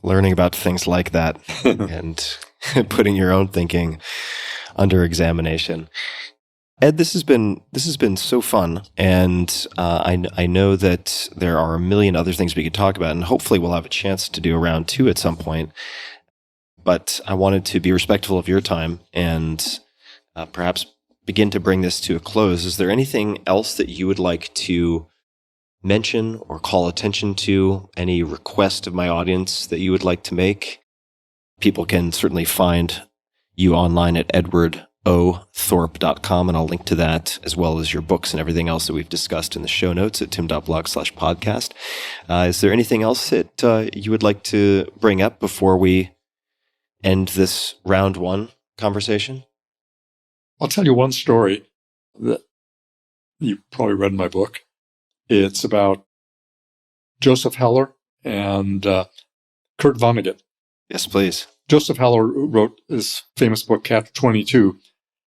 Learning about things like that and putting your own thinking under examination. Ed, this has been so fun, and I know that there are a million other things we could talk about, and hopefully we'll have a chance to do a round two at some point. But I wanted to be respectful of your time and perhaps begin to bring this to a close, is there anything else that you would like to mention or call attention to? Any request of my audience that you would like to make? People can certainly find you online at edwardothorp.com, and I'll link to that as well as your books and everything else that we've discussed in the show notes at tim.blog/podcast. Is there anything else that you would like to bring up before we end this round one conversation? I'll tell you one story that you probably read in my book. It's about Joseph Heller and Kurt Vonnegut. Yes, please. Joseph Heller wrote this famous book, Catch 22,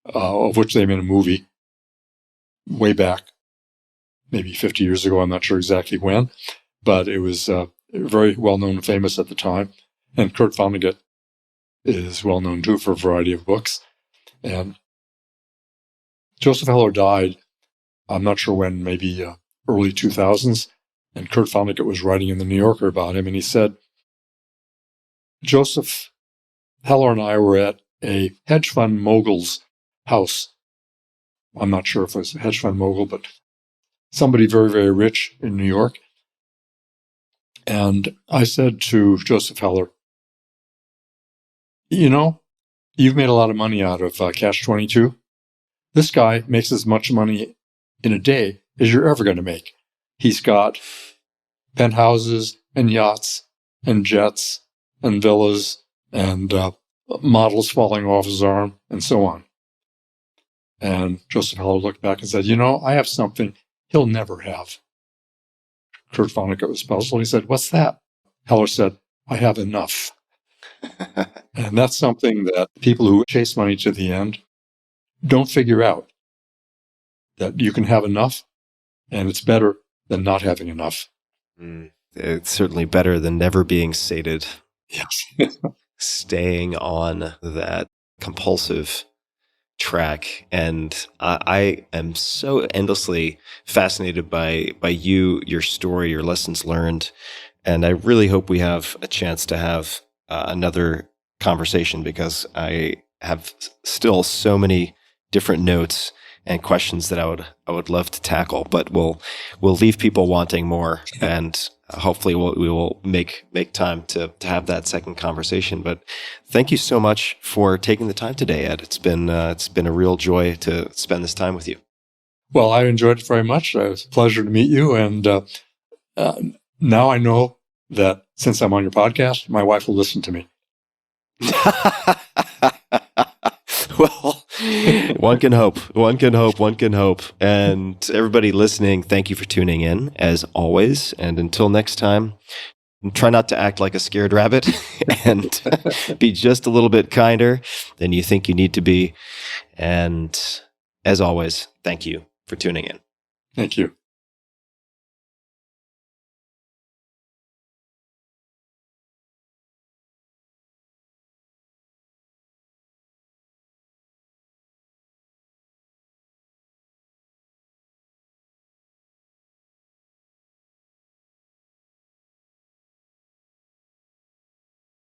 of which they made a movie way back, maybe 50 years ago. I'm not sure exactly when, but it was very well known and famous at the time. And Kurt Vonnegut is well known too for a variety of books. And Joseph Heller died, I'm not sure when, maybe early 2000s. And Kurt Vonnegut was writing in the New Yorker about him. And he said, Joseph Heller and I were at a hedge fund mogul's house. I'm not sure if it was a hedge fund mogul, but somebody very, very rich in New York. And I said to Joseph Heller, you know, you've made a lot of money out of Catch 22. This guy makes as much money in a day as you're ever going to make. He's got penthouses and yachts and jets and villas and models falling off his arm and so on. And Joseph Heller looked back and said, you know, I have something he'll never have. Kurt Vonnegut was puzzled. He said, what's that? Heller said, I have enough. And that's something that people who chase money to the end don't figure out, that you can have enough, and it's better than not having enough. It's certainly better than never being sated. Yes. Staying on that compulsive track. And I am so endlessly fascinated by you, your story, your lessons learned. And I really hope we have a chance to have another conversation, because I have still so many different notes and questions that I would love to tackle, but we'll leave people wanting more, and hopefully we will make time to have that second conversation. But thank you so much for taking the time today, Ed. It's been a real joy to spend this time with you. Well, I enjoyed it very much. It was a pleasure to meet you, and now I know that since I'm on your podcast, my wife will listen to me. Well, one can hope. And everybody listening, thank you for tuning in, as always. And until next time, try not to act like a scared rabbit and be just a little bit kinder than you think you need to be. And as always, thank you for tuning in. Thank you.